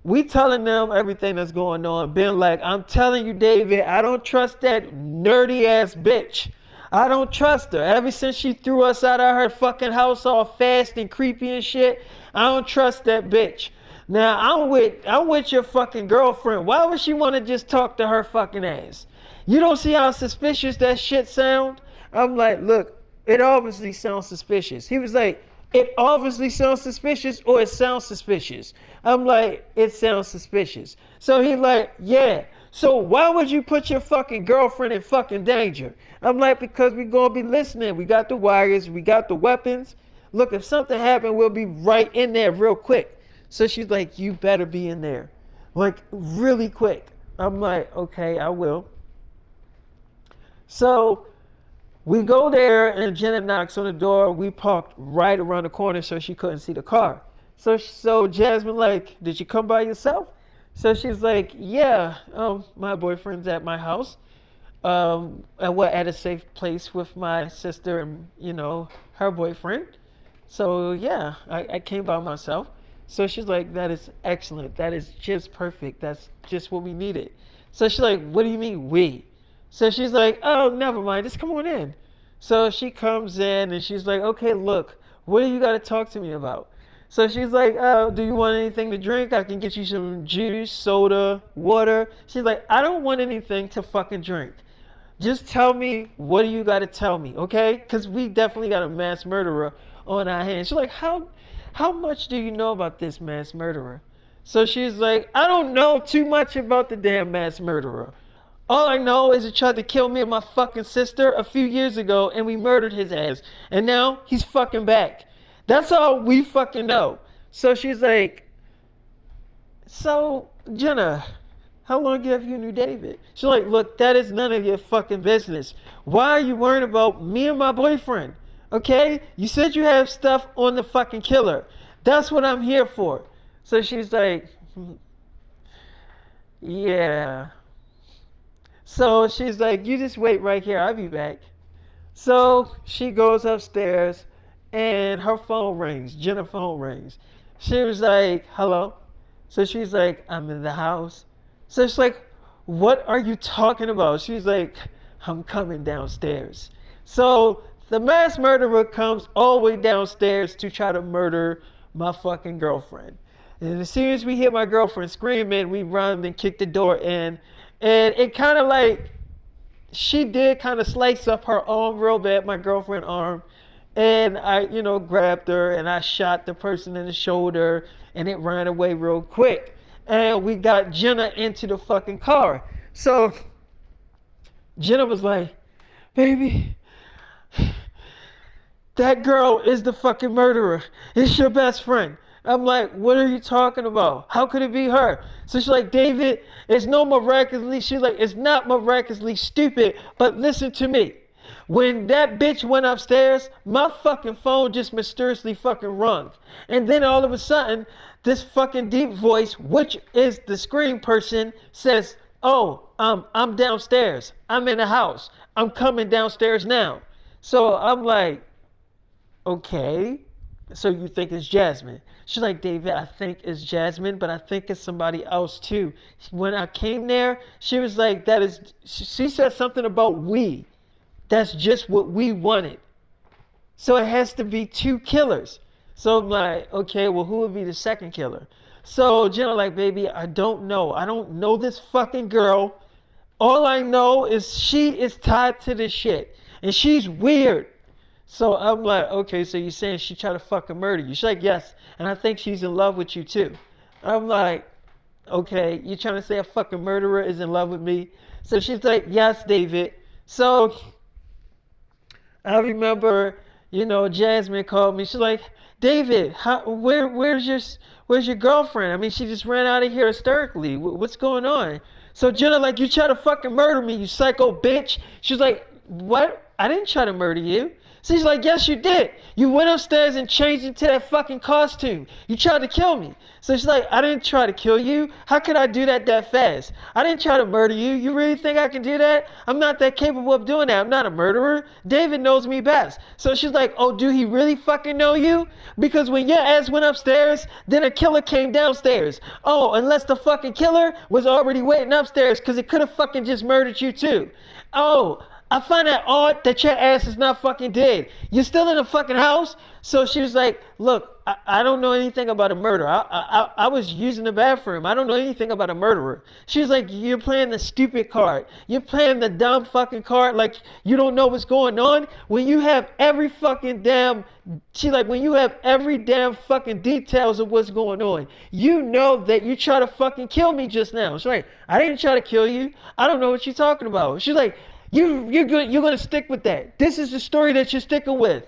we telling them everything that's going on. Being like, I'm telling you, David, I don't trust that nerdy ass bitch. I don't trust her. Ever since she threw us out of her fucking house all fast and creepy and shit, I don't trust that bitch. Now I'm with your fucking girlfriend. Why would she want to just talk to her fucking ass? You don't see how suspicious that shit sound? I'm like, look, it obviously sounds suspicious. He was like, it obviously sounds suspicious or it sounds suspicious. I'm like, it sounds suspicious. So he's like, yeah. So why would you put your fucking girlfriend in fucking danger? I'm like, because we gonna be listening. We got the wires, we got the weapons. Look, if something happened, we'll be right in there real quick. So she's like, you better be in there. Like, really quick. I'm like, okay, I will. So we go there and Jenna knocks on the door. We parked right around the corner so she couldn't see the car. So Jasmine like, did you come by yourself? So she's like, yeah, my boyfriend's at my house. And we're at a safe place with my sister and, her boyfriend. So yeah, I came by myself. So she's like, that is excellent. That is just perfect. That's just what we needed. So she's like, what do you mean we? So she's like, oh, never mind. Just come on in. So she comes in and she's like, okay, look, what do you got to talk to me about? So she's like, oh, do you want anything to drink? I can get you some juice, soda, water. She's like, I don't want anything to fucking drink. Just tell me, what do you got to tell me, okay? Because we definitely got a mass murderer on our hands. She's like, how much do you know about this mass murderer? So she's like, I don't know too much about the damn mass murderer. All I know is he tried to kill me and my fucking sister a few years ago and we murdered his ass. And now he's fucking back. That's all we fucking know. So she's like, so, Jenna, how long have you knew David? She's like, look, that is none of your fucking business. Why are you worrying about me and my boyfriend? Okay? You said you have stuff on the fucking killer. That's what I'm here for. So she's like, yeah. So she's like, you just wait right here. I'll be back. So she goes upstairs and her phone rings. Jenna's phone rings. She was like, hello? So she's like, I'm in the house. So she's like, what are you talking about? She's like, I'm coming downstairs. So the mass murderer comes all the way downstairs to try to murder my fucking girlfriend. And as soon as we hear my girlfriend screaming, we run and kick the door in. And it kind of like, she did kind of slice up her arm real bad, my girlfriend's arm. And I, grabbed her and I shot the person in the shoulder and it ran away real quick. And we got Jenna into the fucking car. So Jenna was like, baby, that girl is the fucking murderer. It's your best friend. I'm like, what are you talking about? How could it be her? So she's like, David, it's no miraculously. She's like, it's not miraculously stupid, but listen to me. When that bitch went upstairs, my fucking phone just mysteriously fucking rung. And then all of a sudden, this fucking deep voice, which is the scream person, says, oh, I'm downstairs. I'm in the house. I'm coming downstairs now. So I'm like, okay. So you think it's Jasmine? She's like, David, I think it's Jasmine, but I think it's somebody else too. When I came there, she was like, she said something about we. That's just what we wanted. So it has to be two killers. So I'm like, okay, well, who would be the second killer? So Jenna like, baby, I don't know. I don't know this fucking girl. All I know is she is tied to this shit. And she's weird. So I'm like, okay, so you're saying she tried to fucking murder you? She's like, yes. And I think she's in love with you too. I'm like, okay, you trying to say a fucking murderer is in love with me? So she's like, yes, David. So I remember, Jasmine called me. She's like, David, where's your girlfriend? I mean, she just ran out of here hysterically. What's going on? So Jenna like, you tried to fucking murder me, you psycho bitch. She's like, what? I didn't try to murder you. So she's like, yes, you did. You went upstairs and changed into that fucking costume. You tried to kill me. So she's like, I didn't try to kill you. How could I do that fast? I didn't try to murder you. You really think I can do that? I'm not that capable of doing that. I'm not a murderer. David knows me best. So she's like, oh, do he really fucking know you? Because when your ass went upstairs, then a killer came downstairs. Oh, unless the fucking killer was already waiting upstairs because it could have fucking just murdered you too. Oh, I find that odd that your ass is not fucking dead. You're still in the fucking house? So she was like, look, I don't know anything about a murder. I was using the bathroom. I don't know anything about a murderer. She was like, you're playing the stupid card. You're playing the dumb fucking card like you don't know what's going on. When you have every fucking damn, when you have every damn fucking details of what's going on, you know that you try to fucking kill me just now. She's like, I didn't try to kill you. I don't know what you're talking about. She's like, you're gonna stick with that. This is the story that you're sticking with.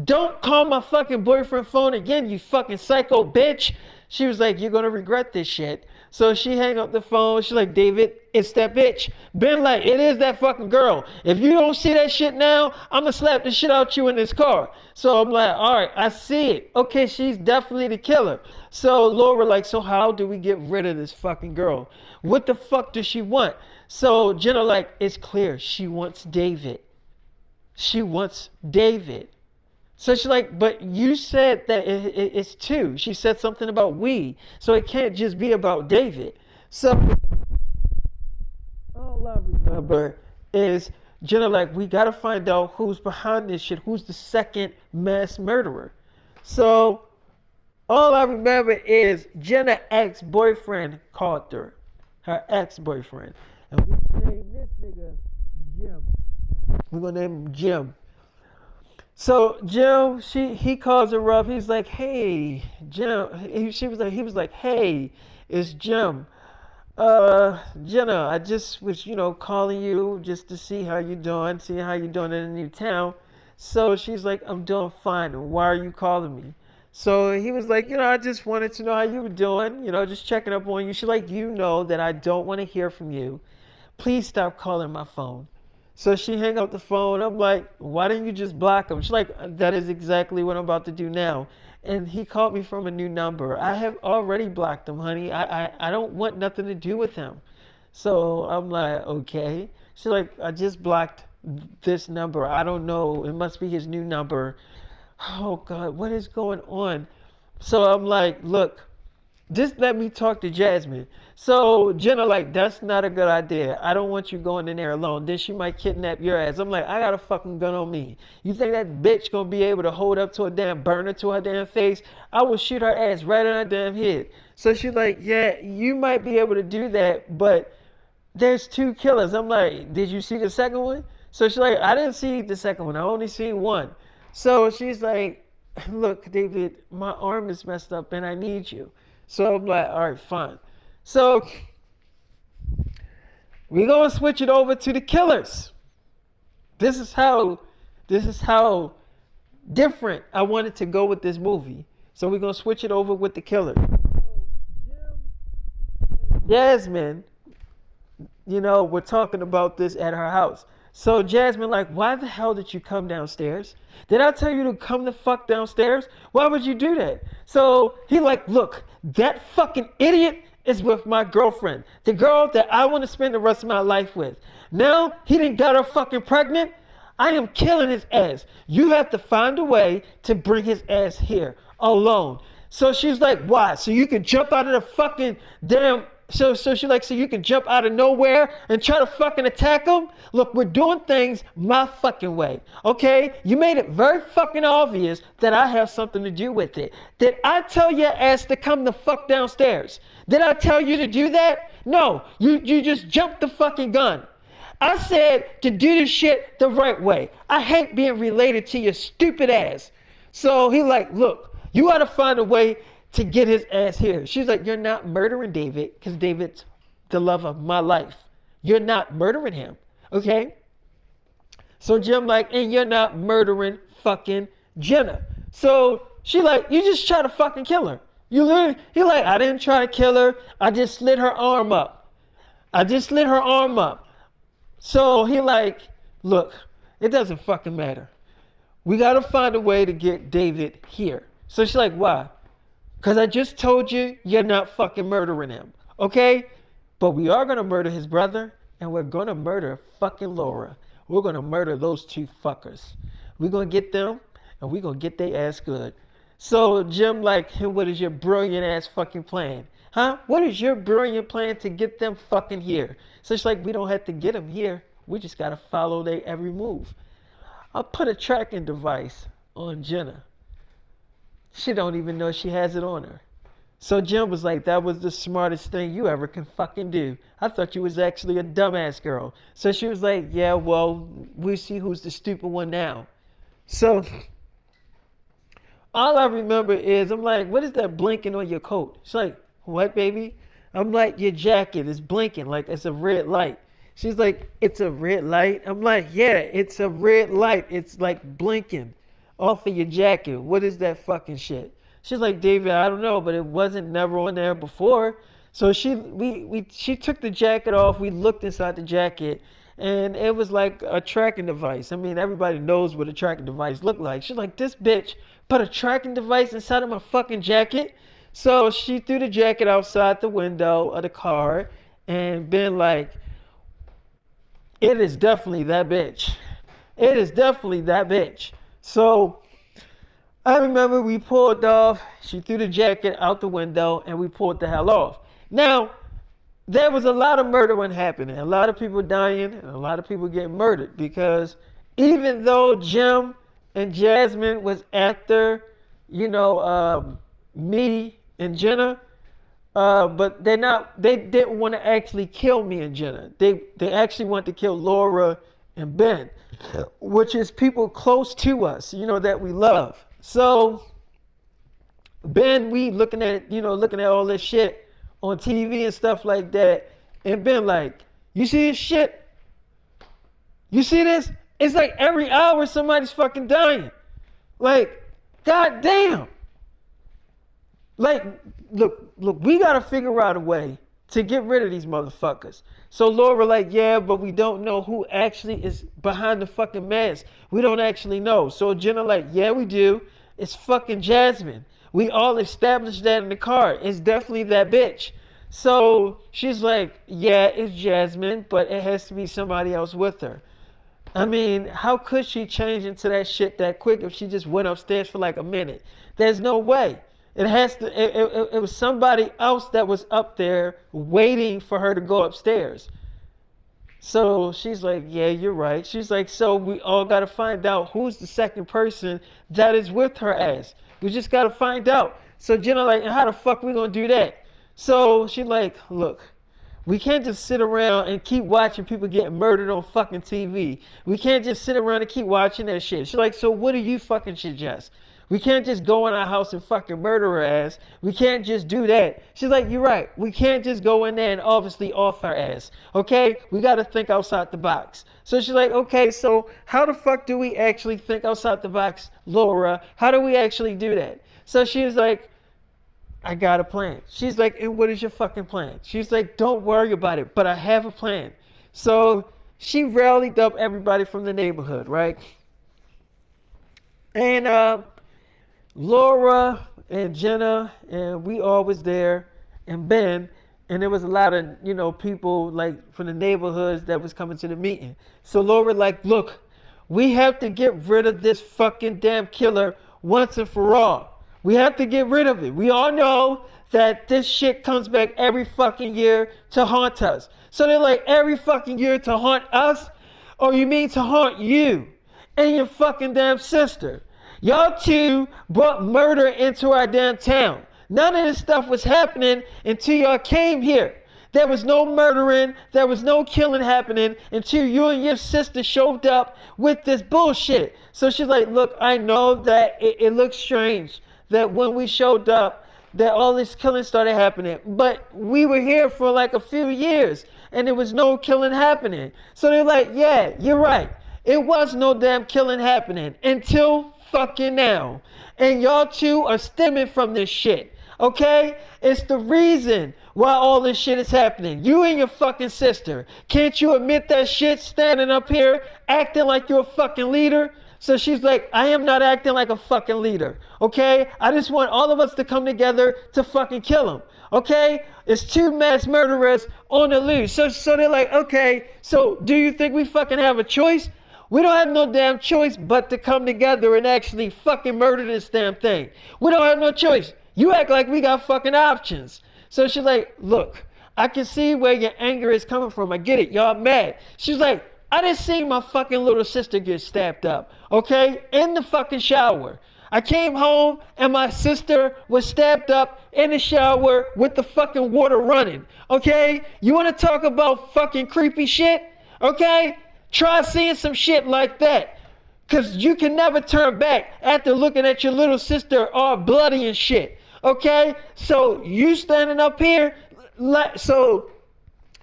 Don't call my fucking boyfriend phone again, you fucking psycho bitch. She was like, you're gonna regret this shit. So she hang up the phone. She's like, David, it's that bitch. Ben like, it is that fucking girl. If you don't see that shit now, I'm gonna slap the shit out you in this car. So I'm like, all right, I see it. Okay, she's definitely the killer. So Laura like, so how do we get rid of this fucking girl? What the fuck does she want? So Jenna like, it's clear. She wants David. She wants David. So she's like, but you said that it's two. She said something about we. So it can't just be about David. So all I remember is Jenna like, we got to find out who's behind this shit. Who's the second mass murderer? So all I remember is Jenna's ex-boyfriend called her. Her ex-boyfriend. And we named this nigga Jim. We're gonna name him Jim. So Jim, he calls her up. He's like, "Hey, Jim." He was like, "Hey, it's Jim. Jenna, I just was, calling you just to see how you doing, see how you doing in a new town." So she's like, "I'm doing fine. Why are you calling me?" So he was like, "I just wanted to know how you were doing, just checking up on you." She's like, "You know that I don't want to hear from you. Please stop calling my phone." So she hung up the phone. I'm like, "Why didn't you just block him?" She's like, "That is exactly what I'm about to do now." And he called me from a new number. I have already blocked him, honey. I don't want nothing to do with him. So I'm like, "Okay." She's like, "I just blocked this number. I don't know. It must be his new number." Oh God, what is going on? So I'm like, "Look, just let me talk to Jasmine." So Jenna like, "That's not a good idea. I don't want you going in there alone. Then she might kidnap your ass." I'm like, "I got a fucking gun on me. You think that bitch gonna be able to hold up to a damn burner to her damn face? I will shoot her ass right in her damn head." So she's like, "Yeah, you might be able to do that, but there's two killers." I'm like, "Did you see the second one?" So she's like, "I didn't see the second one. I only seen one." So she's like, "Look, David, my arm is messed up and I need you." So I'm like, "All right, fine." So we're gonna switch it over to the killers. This is how this is how different I wanted to go with this movie. So we're gonna switch it over with the killers. Jasmine, we're talking about this at her house. So Jasmine, like, "Why the hell did you come downstairs? Did I tell you to come the fuck downstairs? Why would you do that?" So he like, "Look, that fucking idiot is with my girlfriend, the girl that I want to spend the rest of my life with. Now he didn't got her fucking pregnant. I am killing his ass. You have to find a way to bring his ass here alone." So she's like, "Why? So you can jump out of the fucking damn." So she like, "So you can jump out of nowhere and try to fucking attack him? Look, we're doing things my fucking way, okay? You made it very fucking obvious that I have something to do with it. Did I tell your ass to come the fuck downstairs? Did I tell you to do that? No, you just jumped the fucking gun. I said to do this shit the right way. I hate being related to your stupid ass." So he like, "Look, you gotta find a way to get his ass here." She's like, "You're not murdering David because David's the love of my life. You're not murdering him, okay?" So Jim like, "And you're not murdering fucking Jenna." So she like, "You just try to fucking kill her. He like, "I didn't try to kill her. I just slit her arm up. I just slit her arm up." So he like, "Look, it doesn't fucking matter. We gotta find a way to get David here." So she's like, "Why?" "Because I just told you you're not fucking murdering him, okay? But we are going to murder his brother, and we're going to murder fucking Laura. We're going to murder those two fuckers. We're going to get them, and we're going to get their ass good." So Jim like, "Hey, what is your brilliant ass fucking plan? Huh? What is your brilliant plan to get them fucking here?" So she's like, "We don't have to get them here. We just got to follow their every move." I'll put a tracking device on Jenna. She don't even know she has it on her. So Jim was like, "That was the smartest thing you ever can fucking do. I thought you was actually a dumbass girl." So she was like, "Yeah, well, we see who's the stupid one now." So all I remember is, I'm like, "What is that blinking on your coat?" She's like, "What, baby?" I'm like, "Your jacket is blinking like it's a red light." She's like, "It's a red light?" I'm like, "Yeah, it's a red light. It's like blinking off of your jacket. What is that fucking shit?" She's like, "David, I don't know, but it wasn't never on there before." So she took the jacket off. We looked inside the jacket, and it was like a tracking device. I mean, everybody knows what a tracking device looked like. She's like, "This bitch put a tracking device inside of my fucking jacket." So she threw the jacket outside the window of the car and been like, "It is definitely that bitch. It is definitely that bitch." So I remember we pulled off, she threw the jacket out the window, and we pulled the hell off. Now, there was a lot of murdering happening, a lot of people dying, and a lot of people getting murdered, because even though Jim and Jasmine was after, me and Jenna, but they didn't want to actually kill me and Jenna. They actually wanted to kill Laura and Ben, which is people close to us, that we love. So Ben, we looking at all this shit on TV and stuff like that, and Ben like, you see this shit? You see this? It's like every hour somebody's fucking dying. Like, goddamn. Like, look, we gotta figure out a way to get rid of these motherfuckers. So Laura like, yeah, but we don't know who actually is behind the fucking mask. We don't actually know. So Jenna like, yeah, we do. It's fucking Jasmine. We all established that in the car. It's definitely that bitch. So she's like, yeah, it's Jasmine, but it has to be somebody else with her. I mean, how could she change into that shit that quick if she just went upstairs for like a minute? There's no way. It was somebody else that was up there waiting for her to go upstairs. So she's like, yeah, you're right. She's like, so we all got to find out who's the second person that is with her ass. We just got to find out. So Jenna like, how the fuck we going to do that? So she like, look, we can't just sit around and keep watching people getting murdered on fucking TV. We can't just sit around and keep watching that shit. She's like, so what do you fucking suggest? We can't just go in our house and fucking murder her ass. We can't just do that. She's like, you're right. We can't just go in there and obviously off her ass. Okay? We got to think outside the box. So she's like, okay, so how the fuck do we actually think outside the box, Laura? How do we actually do that? So she's like, I got a plan. She's like, and what is your fucking plan? She's like, don't worry about it, but I have a plan. So she rallied up everybody from the neighborhood, right? And Laura and Jenna and we all was there, and Ben, and there was a lot of people like from the neighborhoods that was coming to the meeting. So Laura like, look, we have to get rid of this fucking damn killer once and for all. We have to get rid of it. We all know that this shit comes back every fucking year to haunt us. So they're like, every fucking year to haunt us? Or you mean to haunt you and your fucking damn sister? Y'all two brought murder into our damn town. None of this stuff was happening until y'all came here. There was no murdering, there was no killing happening until you and your sister showed up with this bullshit. So she's like, look, I know that it looks strange that when we showed up, that all this killing started happening. But we were here for like a few years and there was no killing happening. So they're like, yeah, you're right. It was no damn killing happening until fucking now. And y'all two are stemming from this shit. Okay? It's the reason why all this shit is happening. You and your fucking sister. Can't you admit that shit standing up here acting like you're a fucking leader? So she's like, I am not acting like a fucking leader, okay? I just want all of us to come together to fucking kill him, okay? It's two mass murderers on the loose. So they're like, okay, so do you think we fucking have a choice? We don't have no damn choice but to come together and actually fucking murder this damn thing. We don't have no choice. You act like we got fucking options. So she's like, look, I can see where your anger is coming from. I get it. Y'all mad. She's like, I just seen my fucking little sister get stabbed up, okay? In the fucking shower. I came home and my sister was stabbed up in the shower with the fucking water running, okay? You want to talk about fucking creepy shit, okay? Try seeing some shit like that. Because you can never turn back after looking at your little sister all bloody and shit, okay? So you standing up here,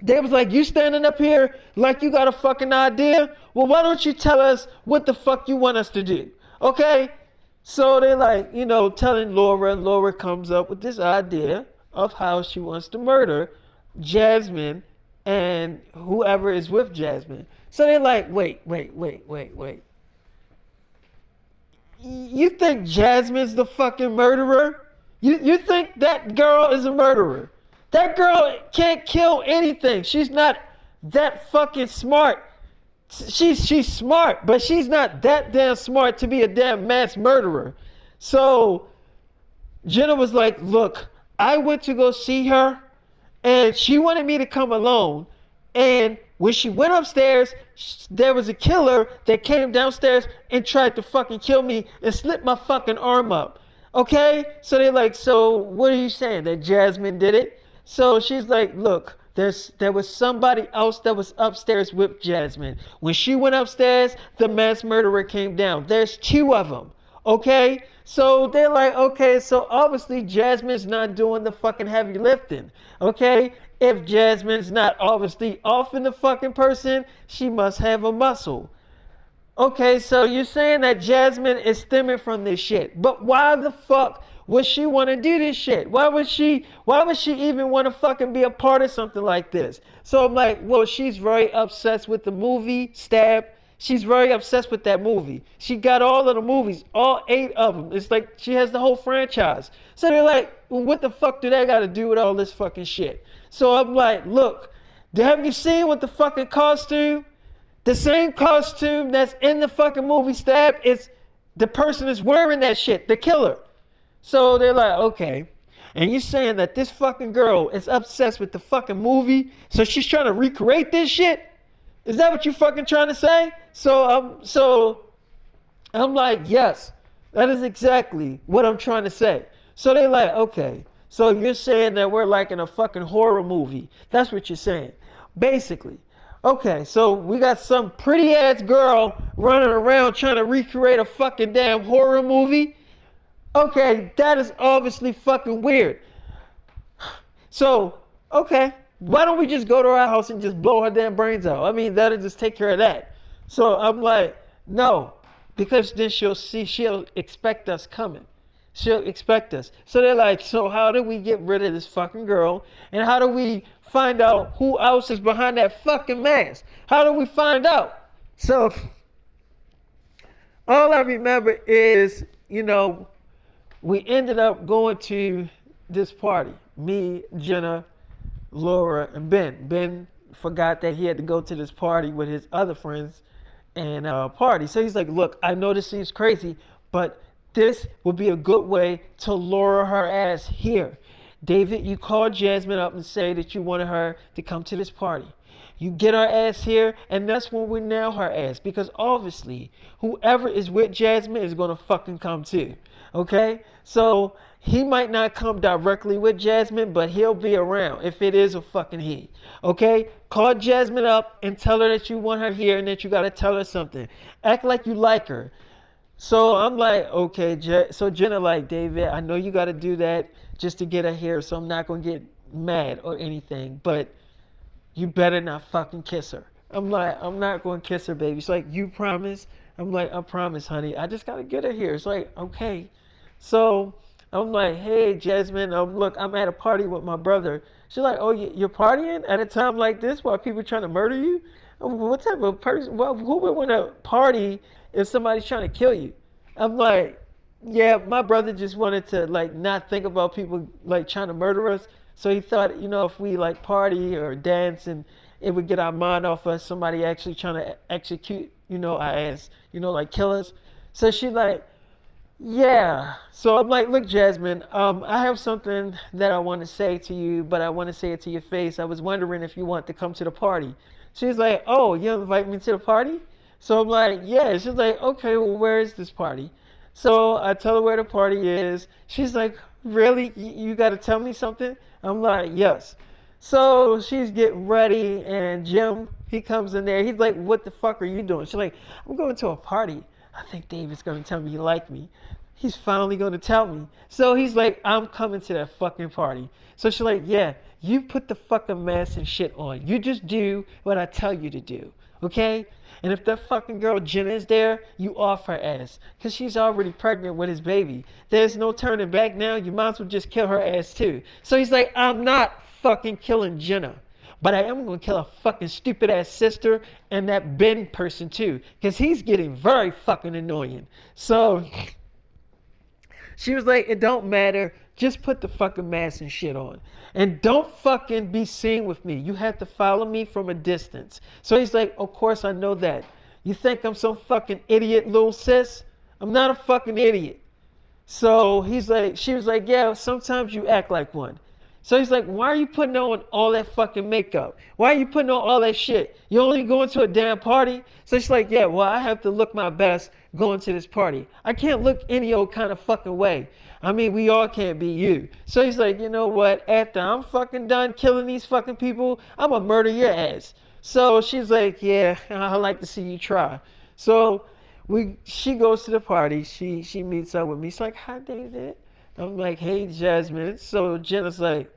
they was like, you standing up here like you got a fucking idea? Well, why don't you tell us what the fuck you want us to do? Okay? So they're like, telling Laura. Laura comes up with this idea of how she wants to murder Jasmine and whoever is with Jasmine. So they're like, wait. You think Jasmine's the fucking murderer? You think that girl is a murderer? That girl can't kill anything. She's not that fucking smart. She's smart, but she's not that damn smart to be a damn mass murderer. So Jenna was like, look, I went to go see her and she wanted me to come alone. And when she went upstairs, there was a killer that came downstairs and tried to fucking kill me and slit my fucking arm up. Okay? So they're like, so what are you saying? That Jasmine did it? So she's like, look, There was somebody else that was upstairs with Jasmine. When she went upstairs, the mass murderer came down. There's two of them. Okay? So they're like, okay, so obviously Jasmine's not doing the fucking heavy lifting. Okay? If Jasmine's not obviously off in the fucking person, she must have a muscle. Okay, so you're saying that Jasmine is stemming from this shit. But why the fuck would she want to do this shit? Why would she even want to fucking be a part of something like this? So I'm like, well, she's very obsessed with the movie Stab. She's very obsessed with that movie. She got all of the movies, all 8 of them. It's like she has the whole franchise. So they're like, well, what the fuck do that got to do with all this fucking shit? So I'm like, look, have you seen what the fucking costume? The same costume that's in the fucking movie Stab, is the person is wearing that shit, the killer. So they're like, okay. And you're saying that this fucking girl is obsessed with the fucking movie, so she's trying to recreate this shit? Is that what you fucking trying to say? So I'm like, yes, that is exactly what I'm trying to say. So they're like, okay. So you're saying that we're like in a fucking horror movie. That's what you're saying, basically. Okay, so we got some pretty ass girl running around trying to recreate a fucking damn horror movie. Okay, that is obviously fucking weird. So, okay, why don't we just go to her house and just blow her damn brains out? I mean, that'll just take care of that. So I'm like, no, because then she'll expect us coming. She'll expect us. So they're like, so how do we get rid of this fucking girl? And how do we find out who else is behind that fucking mask? How do we find out? So all I remember is, we ended up going to this party. Me, Jenna, Laura, and Ben. Ben forgot that he had to go to this party with his other friends and party. So he's like, look, I know this seems crazy, but this would be a good way to lure her ass here. David, you call Jasmine up and say that you wanted her to come to this party. You get her ass here, and that's when we nail her ass. Because obviously, whoever is with Jasmine is going to fucking come too. Okay? So, he might not come directly with Jasmine, but he'll be around if it is a fucking he. Okay? Call Jasmine up and tell her that you want her here and that you got to tell her something. Act like you like her. So I'm like, okay, so Jenna like, David, I know you got to do that just to get her here, so I'm not going to get mad or anything, but you better not fucking kiss her. I'm like, I'm not going to kiss her, baby. She's like, you promise? I'm like, I promise, honey. I just got to get her here. It's like, okay. So I'm like, hey, Jasmine, look, I'm at a party with my brother. She's like, oh, you're partying at a time like this while people are trying to murder you? What type of person, well, who would want to party if somebody's trying to kill you? I'm like, yeah, my brother just wanted to like not think about people like trying to murder us. So he thought, if we like party or dance and it would get our mind off us, somebody actually trying to execute, our ass, like kill us. So she like, yeah. So I'm like, look, Jasmine, I have something that I want to say to you, but I want to say it to your face. I was wondering if you want to come to the party. She's like, oh, you invite me to the party? So I'm like, yeah. She's like, okay, well, where is this party? So I tell her where the party is. She's like, really? You got to tell me something? I'm like, yes. So she's getting ready, and Jim, he comes in there. He's like, what the fuck are you doing? She's like, I'm going to a party. I think David's going to tell me he liked me. He's finally going to tell me. So he's like, I'm coming to that fucking party. So she's like, yeah, you put the fucking mask and shit on. You just do what I tell you to do. Okay? And if that fucking girl Jenna is there, you off her ass. Because she's already pregnant with his baby. There's no turning back now. You might as well just kill her ass too. So he's like, I'm not fucking killing Jenna. But I am going to kill a fucking stupid ass sister and that Ben person too. Because he's getting very fucking annoying. So she was like, it don't matter. Just put the fucking mask and shit on. And don't fucking be seen with me. You have to follow me from a distance. So he's like, of course I know that. You think I'm some fucking idiot little sis? I'm not a fucking idiot. So she was like, yeah, sometimes you act like one. So he's like, why are you putting on all that fucking makeup? Why are you putting on all that shit? You only going to a damn party? So she's like, yeah, well, I have to look my best going to this party. I can't look any old kind of fucking way. I mean, we all can't be you. So he's like, you know what? After I'm fucking done killing these fucking people, I'm gonna murder your ass. So she's like, yeah, I'd like to see you try. So she goes to the party. She meets up with me. She's like, hi, David. I'm like, hey, Jasmine. So Jenna's like,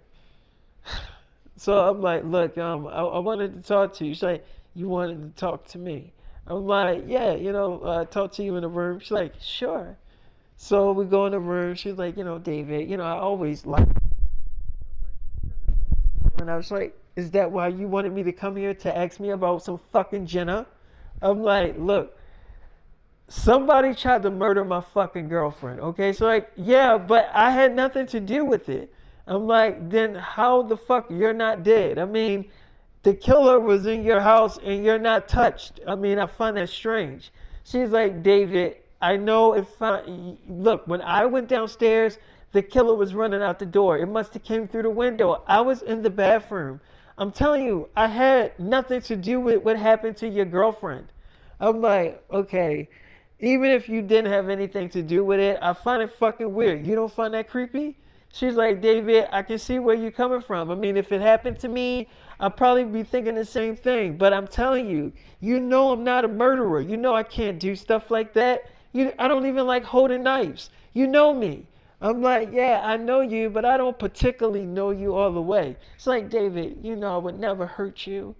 so I'm like, look, I wanted to talk to you. She's like, you wanted to talk to me. I'm like, yeah, talk to you in the room. She's like, sure. So we go in the room. She's like, David, I always like. And I was like, is that why you wanted me to come here to ask me about some fucking Jenna? I'm like, look, somebody tried to murder my fucking girlfriend. Okay, so like, yeah, but I had nothing to do with it. I'm like, then how the fuck you're not dead? I mean, the killer was in your house and you're not touched. I mean, I find that strange. She's like, David, I know if look, when I went downstairs, the killer was running out the door. It must have came through the window. I was in the bathroom. I'm telling you, I had nothing to do with what happened to your girlfriend. I'm like, okay, even if you didn't have anything to do with it, I find it fucking weird. You don't find that creepy? She's like, David, I can see where you're coming from. I mean, if it happened to me, I'd probably be thinking the same thing. But I'm telling you, I'm not a murderer. I can't do stuff like that. I don't even like holding knives. You know me. I'm like, yeah, I know you, but I don't particularly know you all the way. It's like, David, I would never hurt you.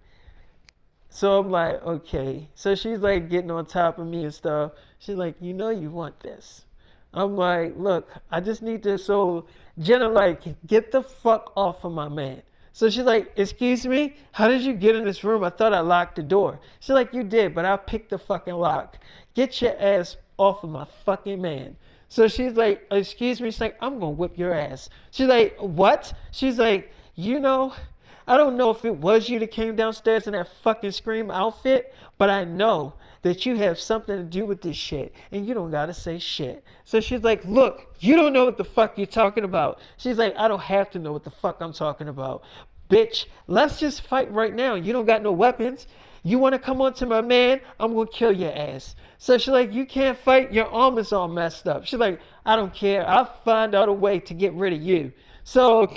So I'm like, okay. So she's like getting on top of me and stuff. She's like, you want this. I'm like, look, I just need to. So Jenna like, get the fuck off of my man. So she's like, excuse me? How did you get in this room? I thought I locked the door. She's like, you did, but I picked the fucking lock. Get your ass off of my fucking man. So she's like, excuse me? She's like, I'm going to whip your ass. She's like, what? She's like, I don't know if it was you that came downstairs in that fucking Scream outfit, but I know that you have something to do with this shit, and you don't gotta say shit. So she's like, look, you don't know what the fuck you're talking about. She's like, I don't have to know what the fuck I'm talking about. Bitch, let's just fight right now. You don't got no weapons. You want to come on to my man? I'm going to kill your ass. So she's like, you can't fight. Your arm is all messed up. She's like, I don't care. I'll find out a way to get rid of you. So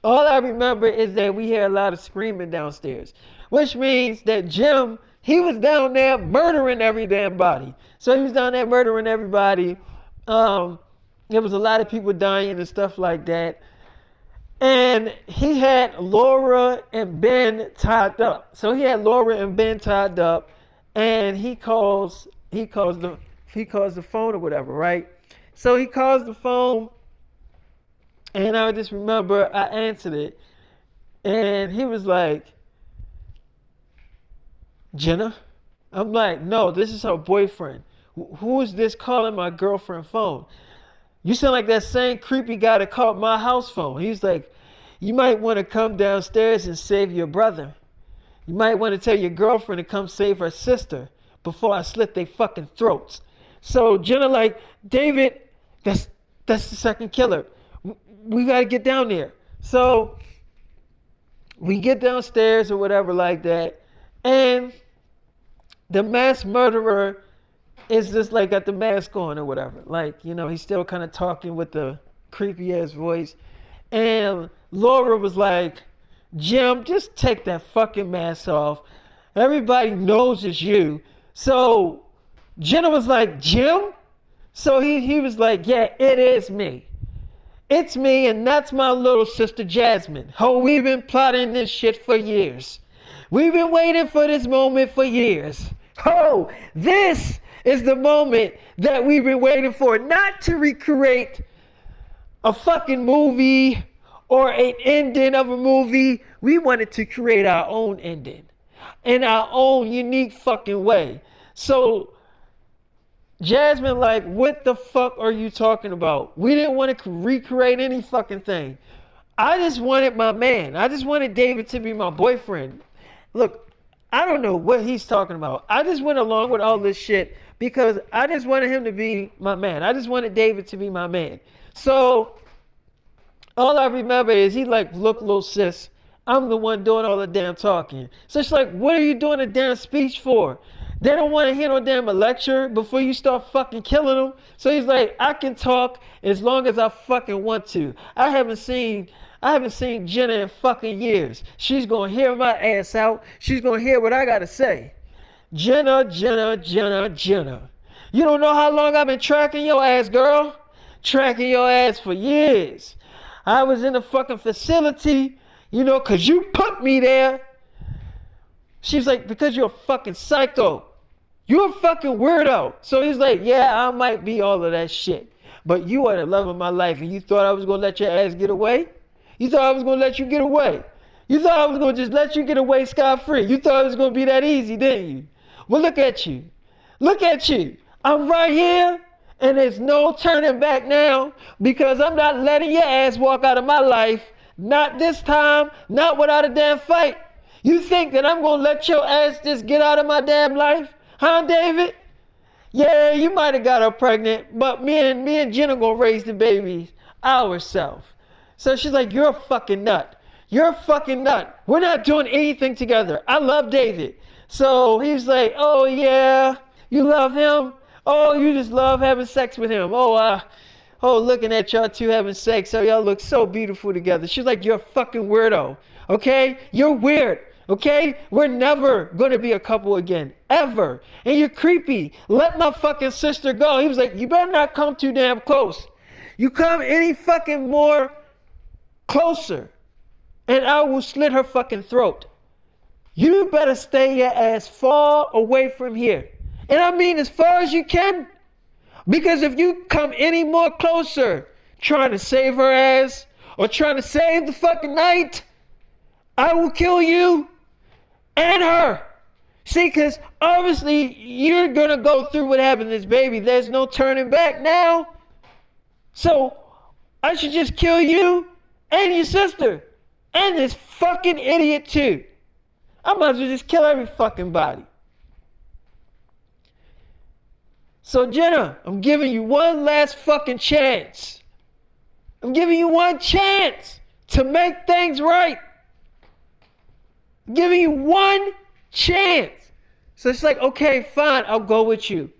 all I remember is that we hear a lot of screaming downstairs, which means that Jim, he was down there murdering every damn body. So he was down there murdering everybody. There was a lot of people dying and stuff like that. And he had Laura and Ben tied up. So he had Laura and Ben tied up, and he calls the phone or whatever, right? So he calls the phone, and I just remember I answered it, and he was like, Jenna? I'm like, no, this is her boyfriend. Who is this calling my girlfriend phone? You sound like that same creepy guy that called my house phone. He's like, you might want to come downstairs and save your brother. You might want to tell your girlfriend to come save her sister before I slit their fucking throats. So Jenna like, David, that's the second killer. We got to get down there. So we get downstairs or whatever like that. And the mass murderer is just like got the mask on or whatever. Like, he's still kind of talking with the creepy ass voice. And Laura was like, Jim, just take that fucking mask off. Everybody knows it's you. So Jenna was like, Jim? So he was like, yeah, it is me. It's me, and that's my little sister Jasmine. Oh, we've been plotting this shit for years. We've been waiting for this moment for years. Oh, this is the moment that we've been waiting for. Not to recreate a fucking movie or an ending of a movie. We wanted to create our own ending in our own unique fucking way. So Jasmine like, what the fuck are you talking about? We didn't want to recreate any fucking thing. I just wanted my man. I just wanted David to be my boyfriend. Look, I don't know what he's talking about. I just went along with all this shit because I just wanted him to be my man. I just wanted David to be my man. So all I remember is he like, look, little sis, I'm the one doing all the damn talking. So she's like, what are you doing a damn speech for? They don't want to hear no damn lecture before you start fucking killing them. So he's like, I can talk as long as I fucking want to. I haven't seen Jenna in fucking years. She's gonna hear my ass out. She's gonna hear what I gotta say. Jenna, Jenna, Jenna, Jenna. You don't know how long I've been tracking your ass, girl. Tracking your ass for years. I was in the fucking facility, you know, cause you put me there. She's like, because you're a fucking psycho. You're a fucking weirdo. So he's like, yeah, I might be all of that shit, but you are the love of my life, and you thought I was gonna let your ass get away? You thought I was gonna let you get away? You thought I was gonna just let you get away scot-free? You thought it was gonna be that easy, didn't you? Well, look at you. Look at you. I'm right here, and there's no turning back now, because I'm not letting your ass walk out of my life. Not this time, not without a damn fight. You think that I'm gonna let your ass just get out of my damn life? Huh, David? Yeah, you might have got her pregnant, but me and Jenna gonna raise the babies ourselves. So she's like, you're a fucking nut. You're a fucking nut. We're not doing anything together. I love David. So he's like, oh yeah, you love him? Oh, you just love having sex with him. Oh, looking at y'all two having sex. Oh, y'all look so beautiful together. She's like, you're a fucking weirdo. Okay? You're weird. Okay? We're never gonna be a couple again. Ever. And you're creepy. Let my fucking sister go. He was like, you better not come too damn close. You come any fucking more closer, and I will slit her fucking throat. You better stay your ass far away from here. And I mean as far as you can. Because if you come any more closer trying to save her ass or trying to save the fucking night, I will kill you and her. See, because obviously you're going to go through what happened to this baby. There's no turning back now. So I should just kill you and your sister and this fucking idiot too. I might as well just kill every fucking body. So Jenna, I'm giving you one last fucking chance. I'm giving you one chance to make things right. I'm giving you one chance. So it's like, okay, fine, I'll go with you.